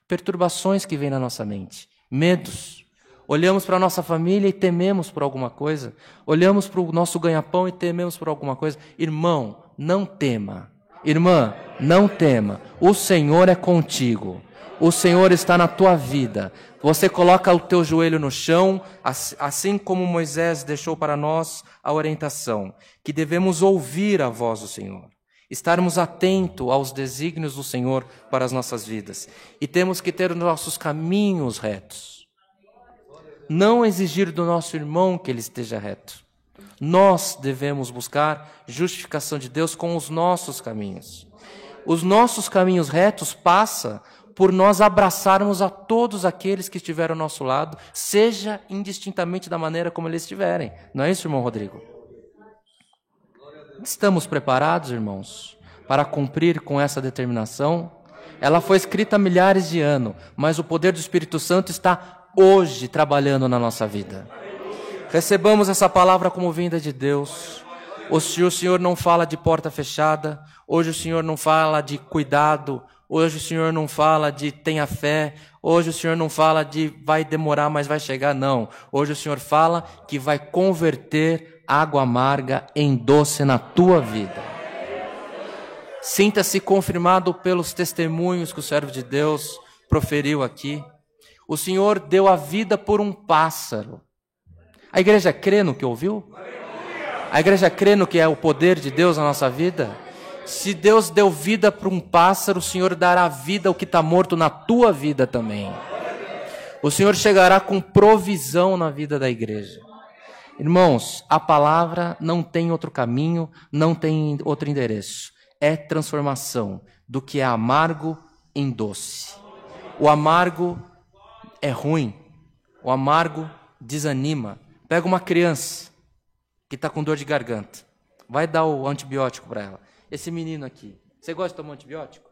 perturbações que vêm na nossa mente, medos. Olhamos para a nossa família e tememos por alguma coisa. Olhamos para o nosso ganha-pão e tememos por alguma coisa. Irmão, não tema. Irmã, não tema. O Senhor é contigo. O Senhor está na tua vida. Você coloca o teu joelho no chão, assim como Moisés deixou para nós a orientação, que devemos ouvir a voz do Senhor. Estarmos atentos aos desígnios do Senhor para as nossas vidas. E temos que ter os nossos caminhos retos. Não exigir do nosso irmão que ele esteja reto. Nós devemos buscar justificação de Deus com os nossos caminhos. Os nossos caminhos retos passam por nós abraçarmos a todos aqueles que estiveram ao nosso lado, seja indistintamente da maneira como eles estiverem. Não é isso, irmão Rodrigo? Estamos preparados, irmãos, para cumprir com essa determinação? Ela foi escrita há milhares de anos, mas o poder do Espírito Santo está hoje trabalhando na nossa vida. Recebamos essa palavra como vinda de Deus. Hoje o Senhor não fala de porta fechada, hoje o Senhor não fala de cuidado, hoje o Senhor não fala de tenha fé, hoje o Senhor não fala de vai demorar, mas vai chegar, não. Hoje o Senhor fala que vai converter água amarga em doce na tua vida. Sinta-se confirmado pelos testemunhos que o servo de Deus proferiu aqui. O Senhor deu a vida por um pássaro. A igreja crê no que ouviu? A igreja crê no que é o poder de Deus na nossa vida? Se Deus deu vida para um pássaro, o Senhor dará vida ao que está morto na tua vida também. O Senhor chegará com provisão na vida da igreja. Irmãos, a palavra não tem outro caminho, não tem outro endereço. é transformação do que é amargo em doce. O amargo é ruim, o amargo desanima. Pega uma criança que está com dor de garganta, vai dar o antibiótico para ela. Esse menino aqui, você gosta de tomar antibiótico?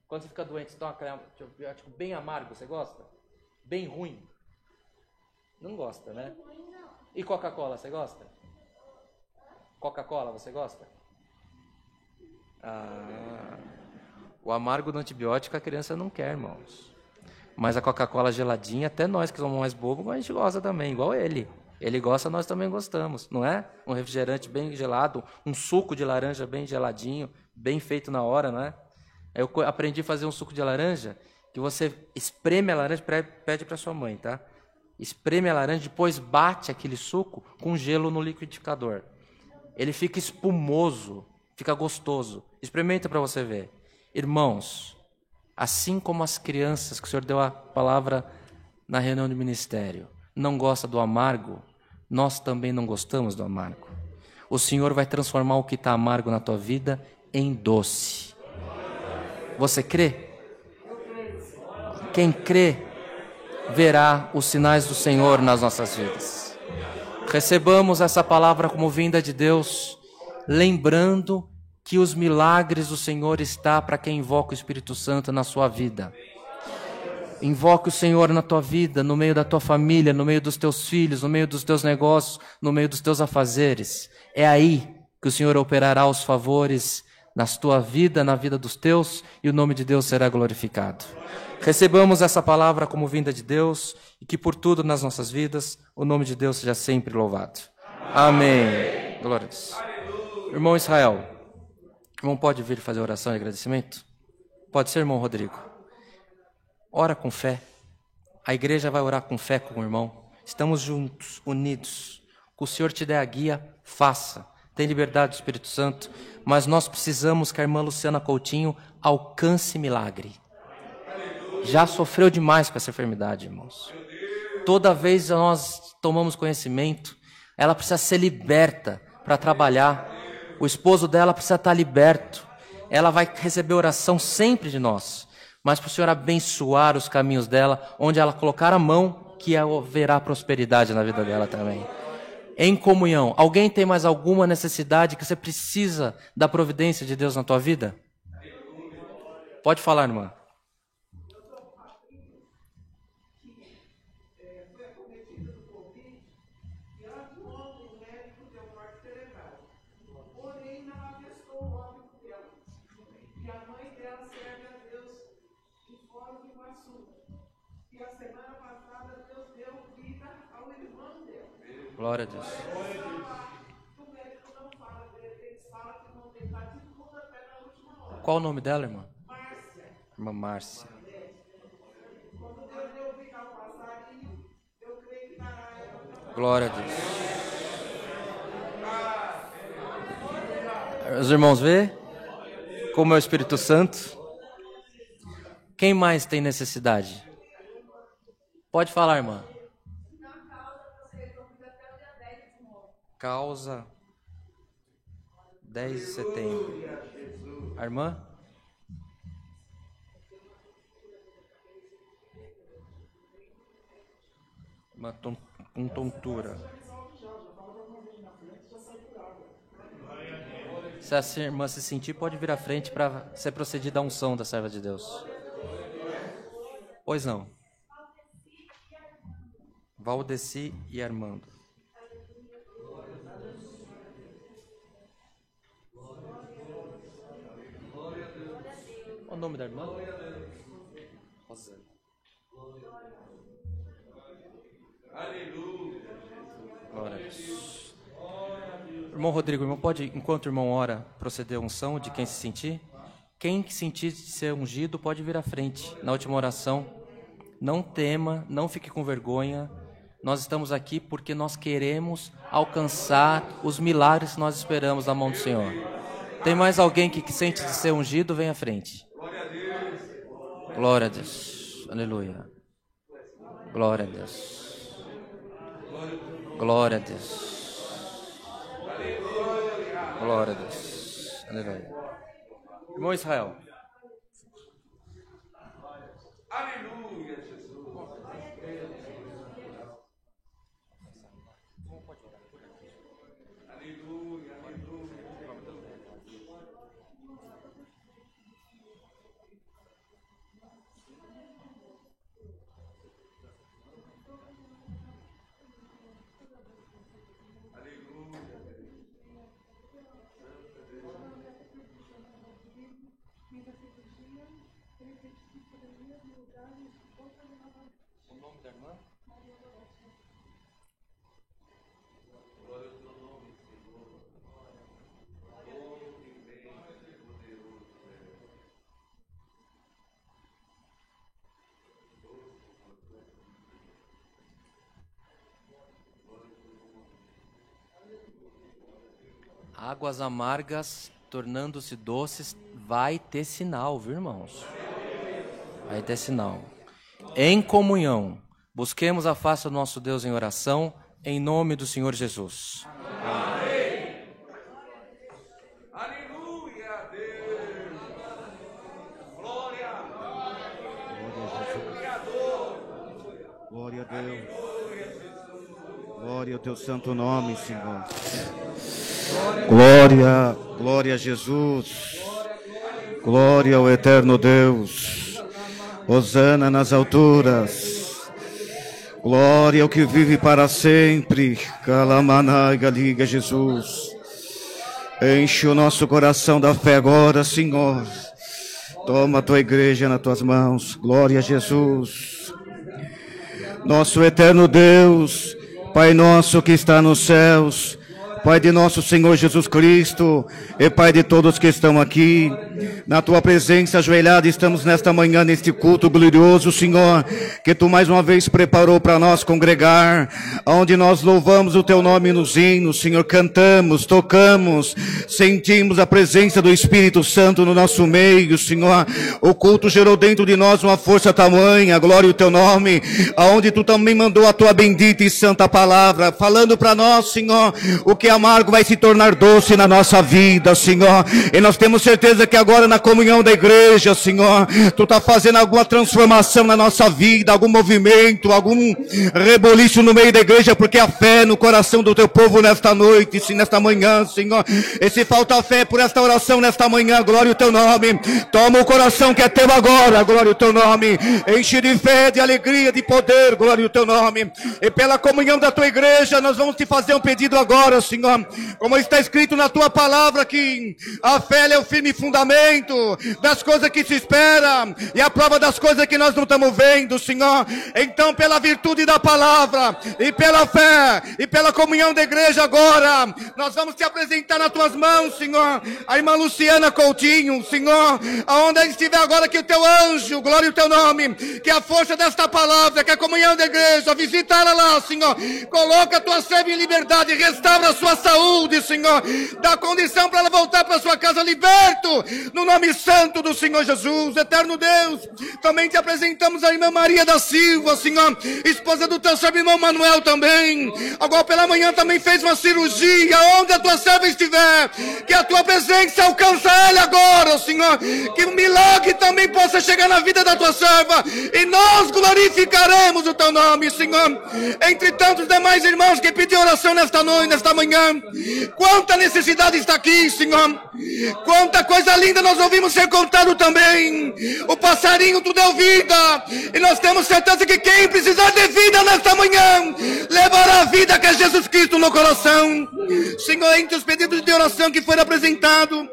Quando você fica doente, você toma aquele antibiótico bem amargo, você gosta? Bem ruim? Não gosta, né? E Coca-Cola, você gosta? Coca-Cola, você gosta? O amargo do antibiótico a criança não quer, irmãos. Mas a Coca-Cola geladinha, até nós que somos mais bobos, a gente gosta também, igual ele. Ele gosta, nós também gostamos, não é? Um refrigerante bem gelado, um suco de laranja bem geladinho, bem feito na hora, não é? Eu aprendi a fazer um suco de laranja, que você espreme a laranja, pede para sua mãe, tá? Espreme a laranja, depois bate aquele suco com gelo no liquidificador. Ele fica espumoso, fica gostoso. Experimenta para você ver. Irmãos, assim como as crianças, que o Senhor deu a palavra na reunião de ministério, não gosta do amargo, nós também não gostamos do amargo. O Senhor vai transformar o que está amargo na tua vida em doce. Você crê? Quem crê, verá os sinais do Senhor nas nossas vidas. Recebamos essa palavra como vinda de Deus, lembrando que os milagres do Senhor está para quem invoca o Espírito Santo na sua vida. Invoque o Senhor na tua vida, no meio da tua família, no meio dos teus filhos, no meio dos teus negócios, no meio dos teus afazeres. É aí que o Senhor operará os favores na tua vida, na vida dos teus, e o nome de Deus será glorificado. Recebamos essa palavra como vinda de Deus e que por tudo nas nossas vidas o nome de Deus seja sempre louvado. Amém. Glória a Deus. Irmão Israel, irmão pode vir fazer oração e agradecimento? Pode ser, irmão Rodrigo? Ora com fé. A igreja vai orar com fé com o irmão. Estamos juntos, unidos. Que o Senhor te dê a guia, faça. Tem liberdade do Espírito Santo, mas nós precisamos que a irmã Luciana Coutinho alcance milagre. Já sofreu demais com essa enfermidade, irmãos. Toda vez nós tomamos conhecimento, ela precisa ser liberta para trabalhar. O esposo dela precisa estar liberto. Ela vai receber oração sempre de nós. Mas para o Senhor abençoar os caminhos dela, onde ela colocar a mão, que haverá prosperidade na vida dela também. Em comunhão. Alguém tem mais alguma necessidade que você precisa da providência de Deus na tua vida? Pode falar, irmã. Glória a Deus. Qual o nome dela, irmã? Márcia. Irmã Márcia. Glória a Deus. Os irmãos vê como é o Espírito Santo. Quem mais tem necessidade? Pode falar, irmã. Causa 10 de setembro. A irmã? Uma tontura. Se a irmã se sentir, pode vir à frente para ser procedida a unção da serva de Deus. Pois não. Valdeci e Armando. Qual o nome da irmã? Rosana. Glória a Deus. Irmão Rodrigo, irmão, pode, enquanto o irmão ora, proceder a unção de quem se sentir? Quem sentir ser ungido pode vir à frente na última oração. Não tema, não fique com vergonha. Nós estamos aqui porque nós queremos alcançar os milagres que nós esperamos na mão do Senhor. Tem mais alguém que sente de ser ungido? Vem à frente. Glória a Deus. Aleluia. Glória a Deus. Glória a Deus. Glória a Deus. Aleluia. Irmão Israel. Aleluia, Jesus. Aleluia, aleluia. O nome da irmã? Águas amargas tornando-se doces, vai ter sinal, viu, irmãos? Vai ter sinal. Em comunhão, busquemos a face do nosso Deus em oração, em nome do Senhor Jesus. Amém. Aleluia a Deus. Glória. Glória a Deus. Glória ao teu santo nome, Senhor. Glória, glória a Jesus. Glória ao eterno Deus. Hosana nas alturas. Glória ao que vive para sempre. Calamanai, galiga, Jesus. Enche o nosso coração da fé agora, Senhor. Toma a tua igreja nas tuas mãos. Glória a Jesus. Nosso eterno Deus, Pai nosso que está nos céus, Pai de nosso Senhor Jesus Cristo e Pai de todos que estão aqui, na Tua presença ajoelhada estamos nesta manhã, neste culto glorioso, Senhor, que Tu mais uma vez preparou para nós congregar, onde nós louvamos o Teu nome nos hinos, Senhor, cantamos, tocamos, sentimos a presença do Espírito Santo no nosso meio, Senhor. O culto gerou dentro de nós uma força tamanha, glória ao Teu nome, aonde Tu também mandou a Tua bendita e santa palavra, falando para nós, Senhor, o que amargo vai se tornar doce na nossa vida, Senhor. E nós temos certeza que agora na comunhão da igreja, Senhor, Tu está fazendo alguma transformação na nossa vida, algum movimento, algum reboliço no meio da igreja, porque a fé no coração do Teu povo nesta noite, nesta manhã, Senhor. E se falta fé por esta oração nesta manhã, glória ao Teu nome. Toma o coração que é Teu agora, glória ao Teu nome. Enche de fé, de alegria, de poder, glória ao Teu nome. E pela comunhão da Tua igreja, nós vamos Te fazer um pedido agora, Senhor. Como está escrito na Tua palavra, que a fé é o firme fundamento das coisas que se espera e a prova das coisas que nós não estamos vendo, Senhor. Então, pela virtude da palavra e pela fé e pela comunhão da igreja agora, nós vamos Te apresentar nas Tuas mãos, Senhor, a irmã Luciana Coutinho, Senhor, aonde ela estiver agora, que o Teu anjo, glória ao Teu nome, que a força desta palavra, que a comunhão da igreja, visita ela lá, Senhor, coloca a Tua serva em liberdade, restaura a sua saúde, Senhor, dá condição para ela voltar para sua casa liberto, no nome santo do Senhor Jesus. Eterno Deus, também Te apresentamos a irmã Maria da Silva, Senhor, esposa do Teu servo irmão Manuel também, agora pela manhã também fez uma cirurgia, onde a Tua serva estiver, que a Tua presença alcança ela agora, Senhor, que o milagre também possa chegar na vida da Tua serva, e nós glorificaremos o Teu nome, Senhor, entre tantos demais irmãos que pediram oração nesta noite, nesta manhã. Quanta necessidade está aqui, Senhor. Quanta coisa linda nós ouvimos ser contado também. O passarinho Tu deu vida, e nós temos certeza que quem precisar de vida nesta manhã levará a vida que é Jesus Cristo no coração. Senhor, entre os pedidos de oração que foram apresentados,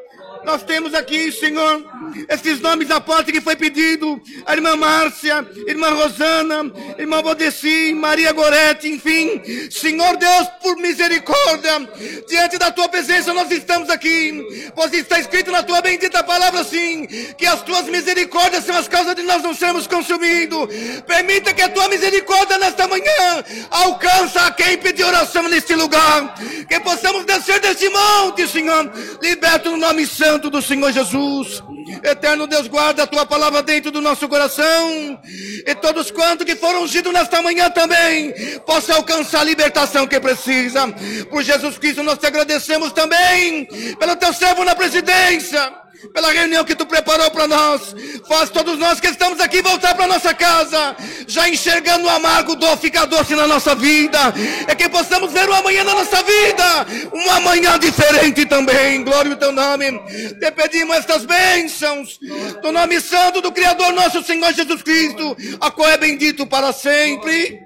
nós temos aqui, Senhor, esses nomes da porta que foi pedido: a irmã Márcia, irmã Rosana, irmã Bodeci, Maria Gorete, enfim. Senhor Deus, por misericórdia, diante da Tua presença nós estamos aqui, pois está escrito na Tua bendita palavra assim, que as Tuas misericórdias são as causas de nós não sermos consumidos. Permita que a Tua misericórdia nesta manhã alcance a quem pediu oração neste lugar, que possamos descer deste monte, Senhor, liberto no nome santo do Senhor Jesus. Eterno Deus, guarda a Tua palavra dentro do nosso coração, e todos quantos que foram ungidos nesta manhã também possam alcançar a libertação que precisa. Por Jesus Cristo nós Te agradecemos também pelo Teu servo na presidência, pela reunião que tu preparou para nós. Faz todos nós que estamos aqui voltar para nossa casa, já enxergando o amargo do ficar doce na nossa vida. É que possamos ver o amanhã na nossa vida, um amanhã diferente também. Glória ao teu nome. Te pedimos estas bênçãos do nome santo do Criador nosso Senhor Jesus Cristo, a qual é bendito para sempre.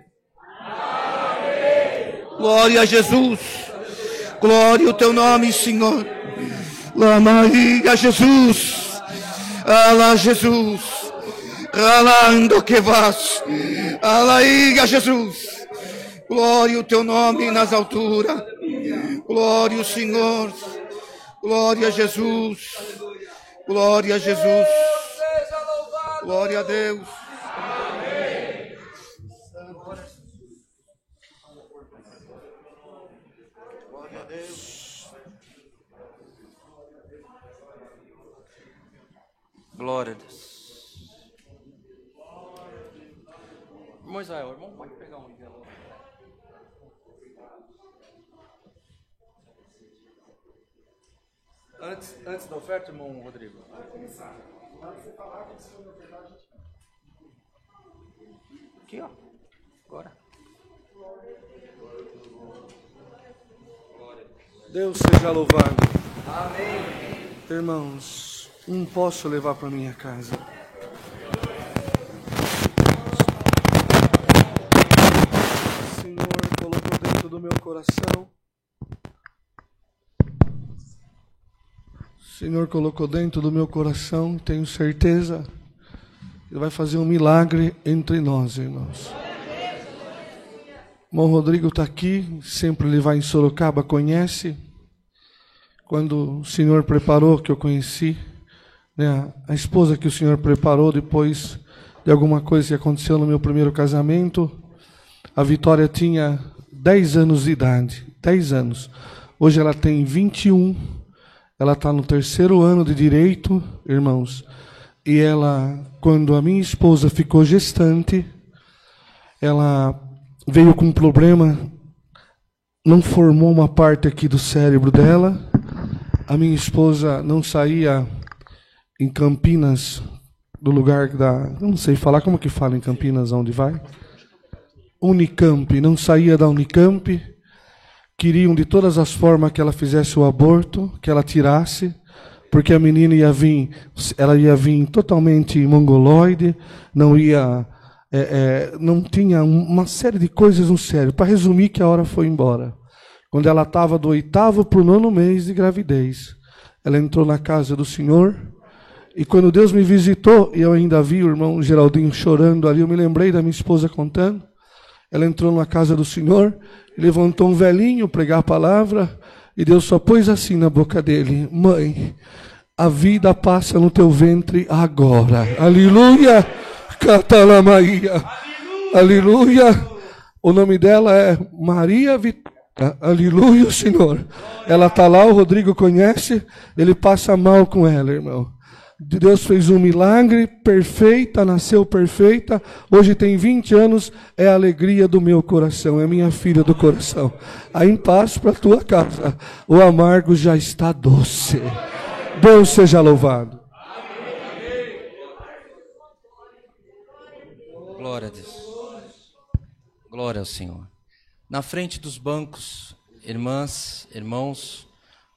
Glória a Jesus. Glória ao teu nome, Senhor. Lá Maria Jesus. Alá Jesus. Alando que vas. Alaíga Jesus. Glória ao teu nome nas alturas. Glória ao Senhor. Glória a Jesus. Glória a Jesus. Glória a Deus. Glória a Deus. Glória a Deus. Irmão Israel, irmão, pode pegar um envelope. Antes da oferta, irmão Rodrigo. Aqui, ó. Agora. Deus seja louvado. Amém. Irmãos, não posso levar para minha casa. O Senhor colocou dentro do meu coração. O Senhor colocou dentro do meu coração, e tenho certeza que Ele vai fazer um milagre entre nós, irmãos. O irmão Rodrigo está aqui, sempre ele vai em Sorocaba, conhece. Quando o Senhor preparou, que eu conheci, né, a esposa que o Senhor preparou depois de alguma coisa que aconteceu no meu primeiro casamento, a Vitória tinha 10 anos de idade, 10 anos. Hoje ela tem 21. Ela está no 3º ano de direito, irmãos. E ela, quando a minha esposa ficou gestante, ela veio com um problema, não formou uma parte aqui do cérebro dela. A minha esposa não saía em Campinas, do lugar da... Não sei falar como que fala em Campinas, onde vai. Unicamp, não saía da Unicamp. Queriam de todas as formas que ela fizesse o aborto, que ela tirasse, porque a menina ela ia vir totalmente mongoloide, não tinha uma série de coisas no cérebro. Para resumir, que a hora foi embora. Quando ela estava do 8º para o 9º mês de gravidez, ela entrou na casa do Senhor, e quando Deus me visitou, e eu ainda vi o irmão Geraldinho chorando ali, eu me lembrei da minha esposa contando. Ela entrou na casa do Senhor, levantou um velhinho pregar a palavra, e Deus só pôs assim na boca dele: mãe, a vida passa no teu ventre agora. Aleluia! Catalamaia. Aleluia! O nome dela é Maria Vitória. Aleluia, Senhor. Ela está lá, o Rodrigo conhece, ele passa mal com ela, irmão. Deus fez um milagre, perfeita, nasceu perfeita, hoje tem 20 anos, é a alegria do meu coração, é minha filha do coração. Aí em paz para a tua casa, o amargo já está doce. Deus seja louvado. Glória a Deus. Glória ao Senhor. Na frente dos bancos, irmãs, irmãos,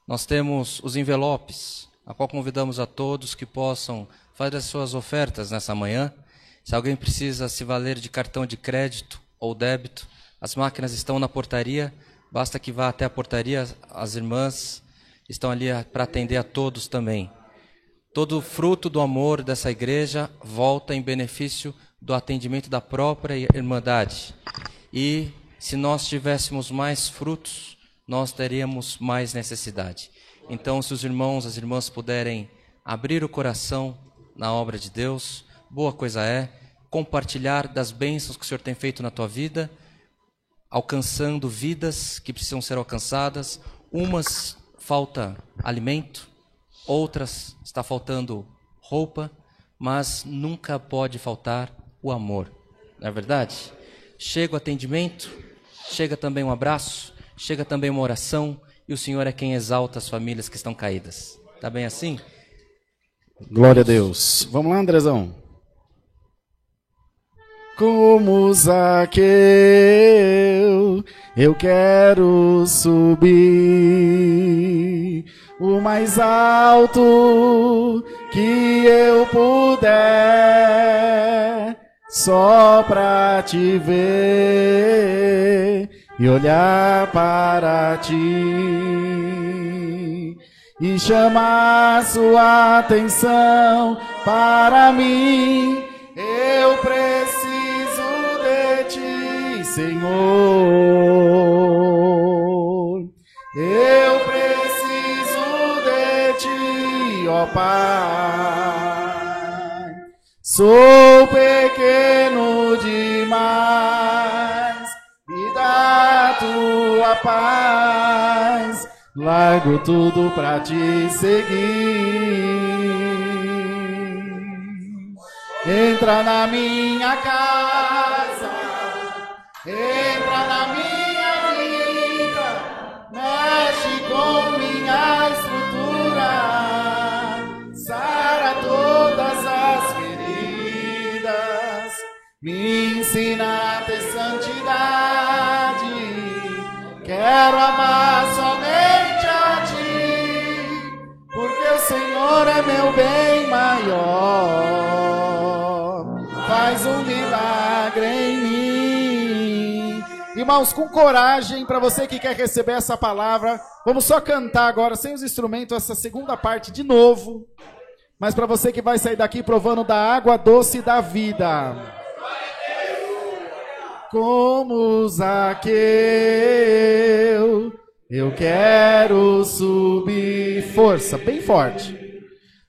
nós temos os envelopes, a qual convidamos a todos que possam fazer as suas ofertas nessa manhã. Se alguém precisa se valer de cartão de crédito ou débito, as máquinas estão na portaria, basta que vá até a portaria, as irmãs estão ali para atender a todos também. Todo o fruto do amor dessa igreja volta em benefício do atendimento da própria irmandade. E se nós tivéssemos mais frutos, nós teríamos mais necessidade. Então, se os irmãos, as irmãs puderem abrir o coração na obra de Deus, boa coisa é compartilhar das bênçãos que o Senhor tem feito na tua vida, alcançando vidas que precisam ser alcançadas. Umas falta alimento, outras está faltando roupa, mas nunca pode faltar o amor, não é verdade? Chega o atendimento, chega também um abraço, chega também uma oração, e o Senhor é quem exalta as famílias que estão caídas. Está bem assim? Glória a Deus. Vamos lá, Andrezão. Como Zaqueu, eu quero subir o mais alto que eu puder, só pra te ver e olhar para ti e chamar sua atenção para mim. Eu preciso de ti, Senhor. Eu preciso de ti, ó Pai. Sou pequeno demais, me dá tua paz. Largo tudo pra te seguir. Entra na minha casa, entra na minha vida, mexe com minha estrutura, sara todas as feridas, me ensina a ter santidade. Quero amar somente a ti, porque o Senhor é meu bem maior. Faz um milagre em mim. Irmãos, com coragem, para você que quer receber essa palavra, vamos só cantar agora, sem os instrumentos, essa segunda parte de novo. Mas para você que vai sair daqui provando da água doce da vida. Como Zaqueu, eu quero subir. Força, bem forte.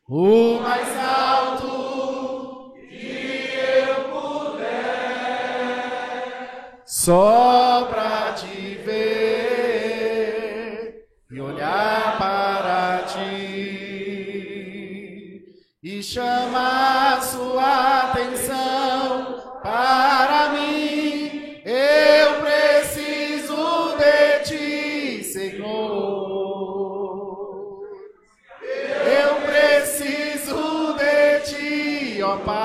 O mais alto que eu puder, só pra te ver e olhar para ti e chamar sua atenção para mim. Eu preciso de ti, Senhor. Eu preciso de ti, ó Pai.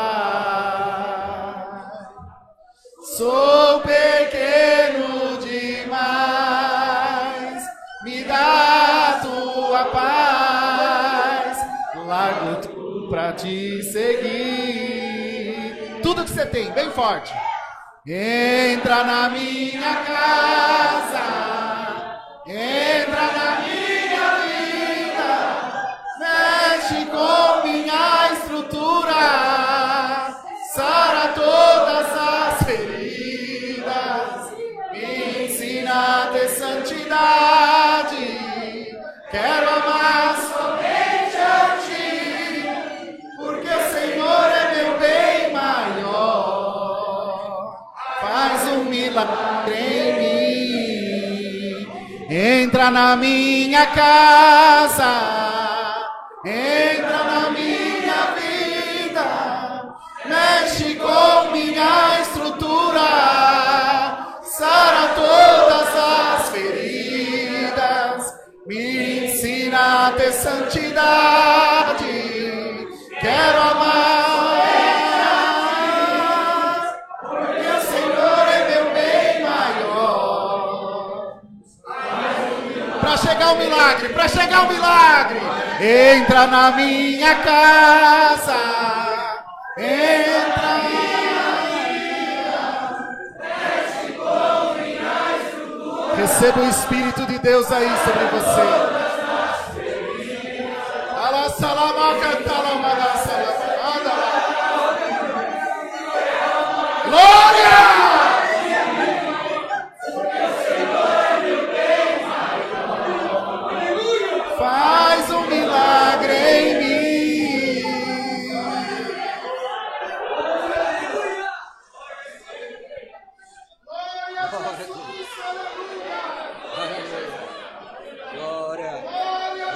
Sou pequeno demais, me dá tua paz. Largo tudo pra te seguir. Tudo que você tem, bem forte. Entra na minha casa, entra na minha vida, mexe com minha estrutura, sara todas as feridas, me ensina a ter santidade. Quero amar somente a ti, porque o Senhor é meu bem maior. Faz um milagre em mim. Entra na minha casa, entra na minha vida, mexe com minha estrutura, sara todas as feridas, me ensina a ter santidade. Quero amar, para chegar o milagre, entra na minha casa, entra na minha vida, receba o Espírito de Deus aí sobre você. Glória! Faz um milagre em mim. Glória,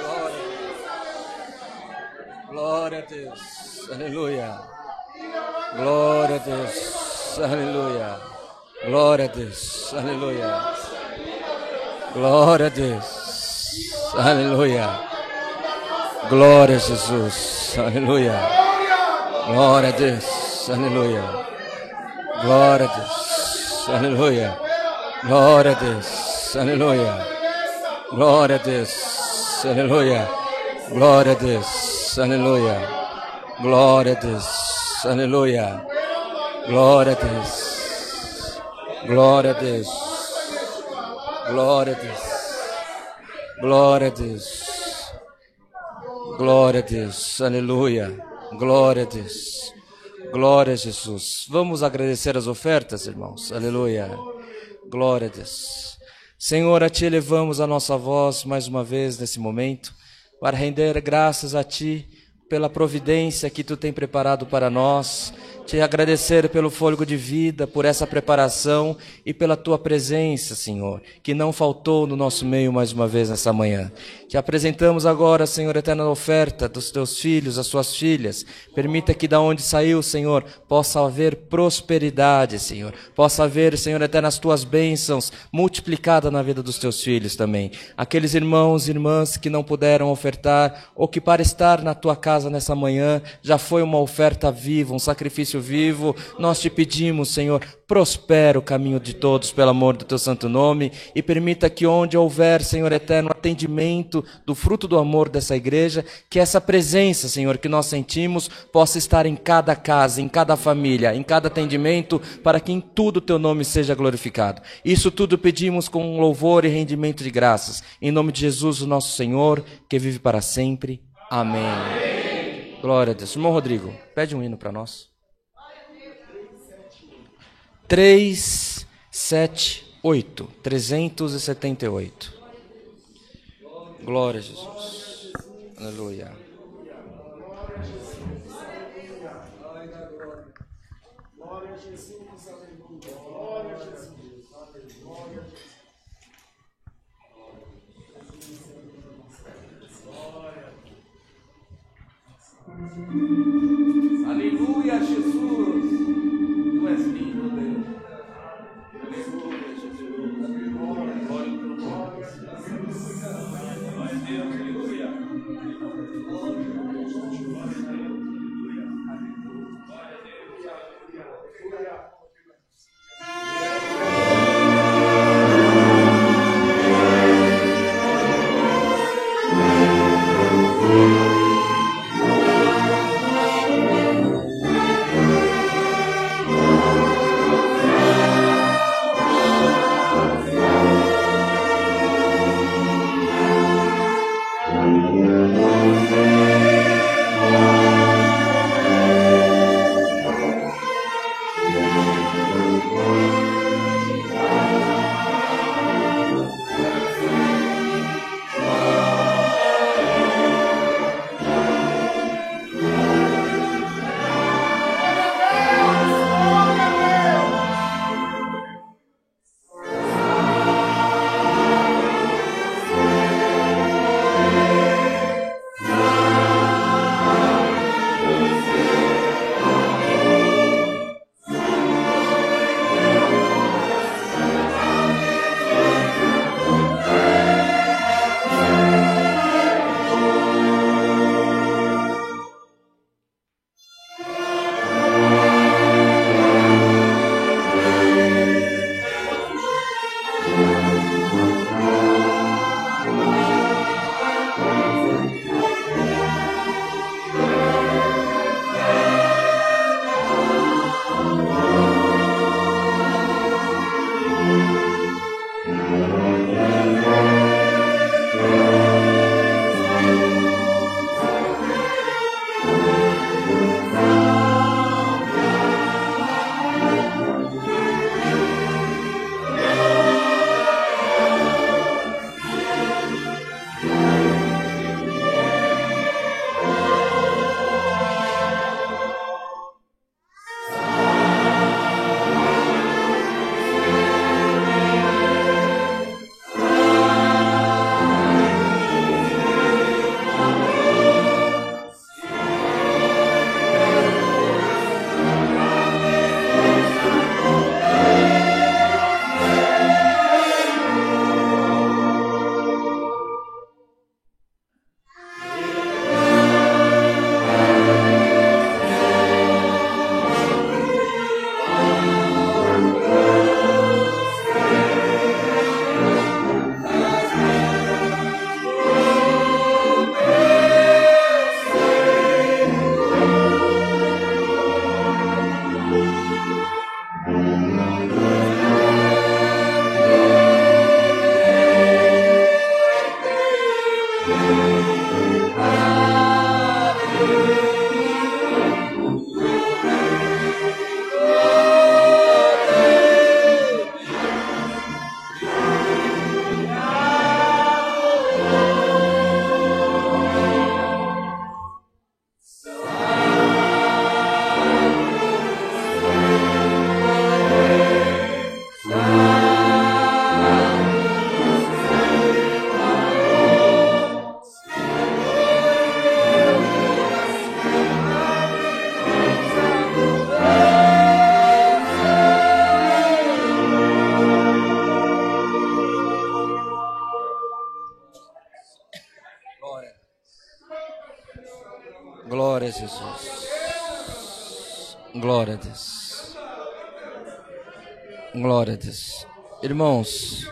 glória, glória a Deus, aleluia. Glória a Deus, aleluia. Glória a Deus, aleluia. Glória a Deus, aleluia. Glória a Jesus. Aleluia. Glória a Deus. Aleluia. Glória a Deus. Aleluia. Glória a Deus. Aleluia. Glória a Deus. Aleluia. Glória a Deus. Aleluia. Glória a Deus. Aleluia. Glória a Deus. Glória a Deus. Glória a Deus. Glória a Deus. Glória a Deus. Aleluia. Glória a Deus. Glória a Jesus. Vamos agradecer as ofertas, irmãos. Aleluia. Glória a Deus. Senhor, a Ti elevamos a nossa voz mais uma vez nesse momento, para render graças a Ti pela providência que Tu tem preparado para nós, Te agradecer pelo fôlego de vida, por essa preparação e pela Tua presença, Senhor, que não faltou no nosso meio mais uma vez nessa manhã. Te apresentamos agora, Senhor, a eterna oferta dos Teus filhos, as Suas filhas. Permita que da onde saiu, Senhor, possa haver prosperidade, Senhor. Possa haver, Senhor, eternas Tuas bênçãos multiplicadas na vida dos Teus filhos também. Aqueles irmãos e irmãs que não puderam ofertar ou que para estar na Tua casa nessa manhã já foi uma oferta viva, um sacrifício vivo, nós Te pedimos, Senhor, prospera o caminho de todos pelo amor do Teu santo nome e permita que onde houver, Senhor eterno, atendimento do fruto do amor dessa igreja, que essa presença, Senhor, que nós sentimos, possa estar em cada casa, em cada família, em cada atendimento, para que em tudo Teu nome seja glorificado. Isso tudo pedimos com louvor e rendimento de graças. Em nome de Jesus, o nosso Senhor, que vive para sempre. Amém. Amém. Glória a Deus. Irmão Rodrigo, pede um hino para nós. 378. 378. Glória a Jesus. Aleluia. Aleluia, Jesus. Tu és lindo, Deus. Aleluia, Jesus. Glória ao teu nome. Glória a Deus, aleluia. Glória a Deus. Irmãos,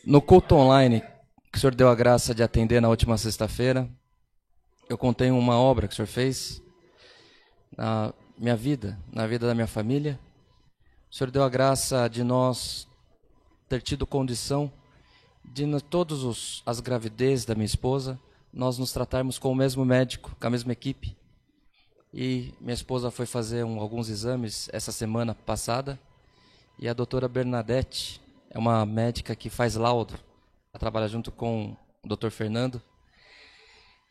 no culto online que o senhor deu a graça de atender na última sexta-feira, eu contei uma obra que o senhor fez na minha vida, na vida da minha família. O senhor deu a graça de nós ter tido condição de todas as gravidez da minha esposa, nós nos tratarmos com o mesmo médico, com a mesma equipe. E minha esposa foi fazer alguns exames essa semana passada, e a doutora Bernadette é uma médica que faz laudo, ela trabalha junto com o doutor Fernando.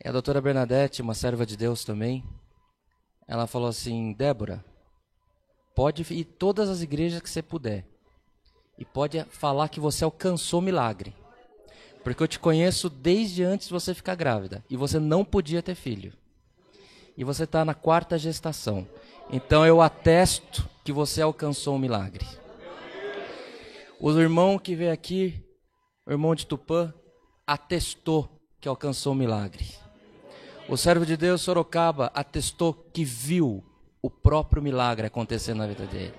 E a doutora Bernadette, uma serva de Deus também, ela falou assim: Débora, pode ir todas as igrejas que você puder, e pode falar que você alcançou milagre, porque eu te conheço desde antes de você ficar grávida, e você não podia ter filho. E você está na 4ª gestação. Então eu atesto que você alcançou um milagre. O irmão que veio aqui, o irmão de Tupã, atestou que alcançou um milagre. O servo de Deus Sorocaba atestou que viu o próprio milagre acontecer na vida dele.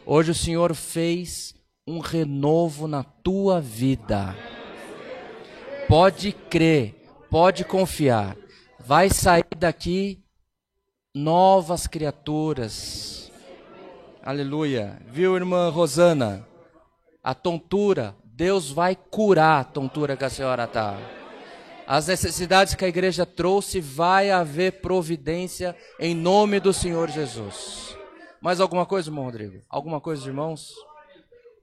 Hoje o Senhor fez um renovo na tua vida. Pode crer, pode confiar. Vai sair daqui novas criaturas. Aleluia. Viu, irmã Rosana? A tontura, Deus vai curar a tontura que a senhora está. As necessidades que a igreja trouxe, vai haver providência em nome do Senhor Jesus. Mais alguma coisa, irmão Rodrigo? Alguma coisa, irmãos?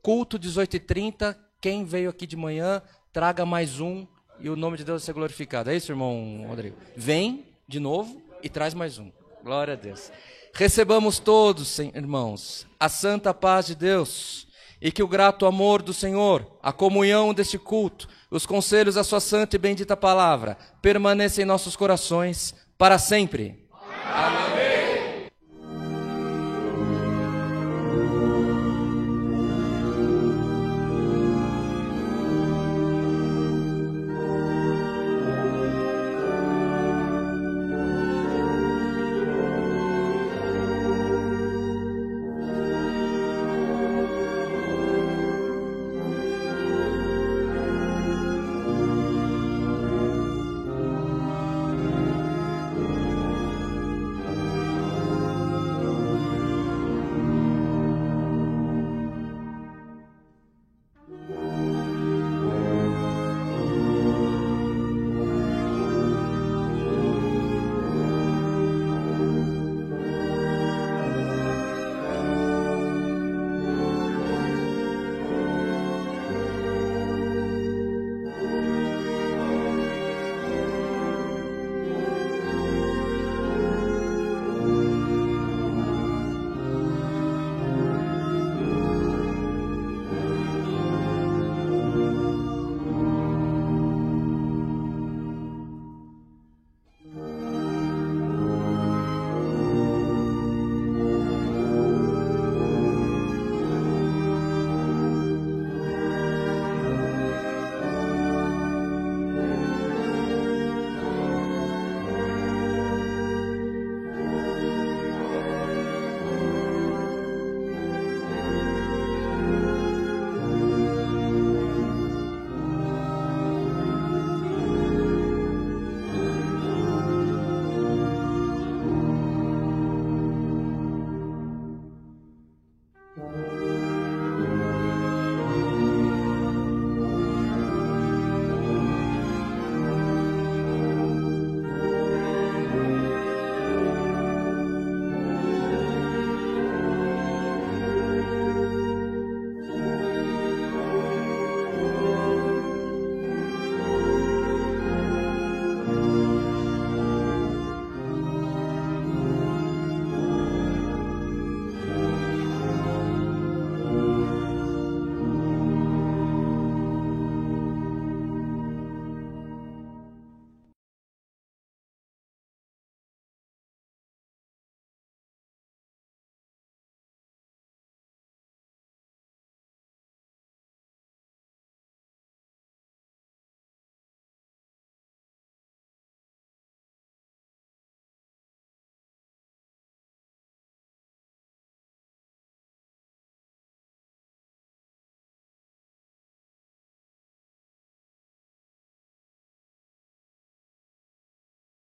Culto 18h30, quem veio aqui de manhã, traga mais um e o nome de Deus vai ser glorificado. É isso, irmão Rodrigo? Vem de novo e traz mais um. Glória a Deus. Recebamos todos, irmãos, a santa paz de Deus. E que o grato amor do Senhor, a comunhão deste culto, os conselhos da sua santa e bendita palavra, permaneçam em nossos corações para sempre. Amém.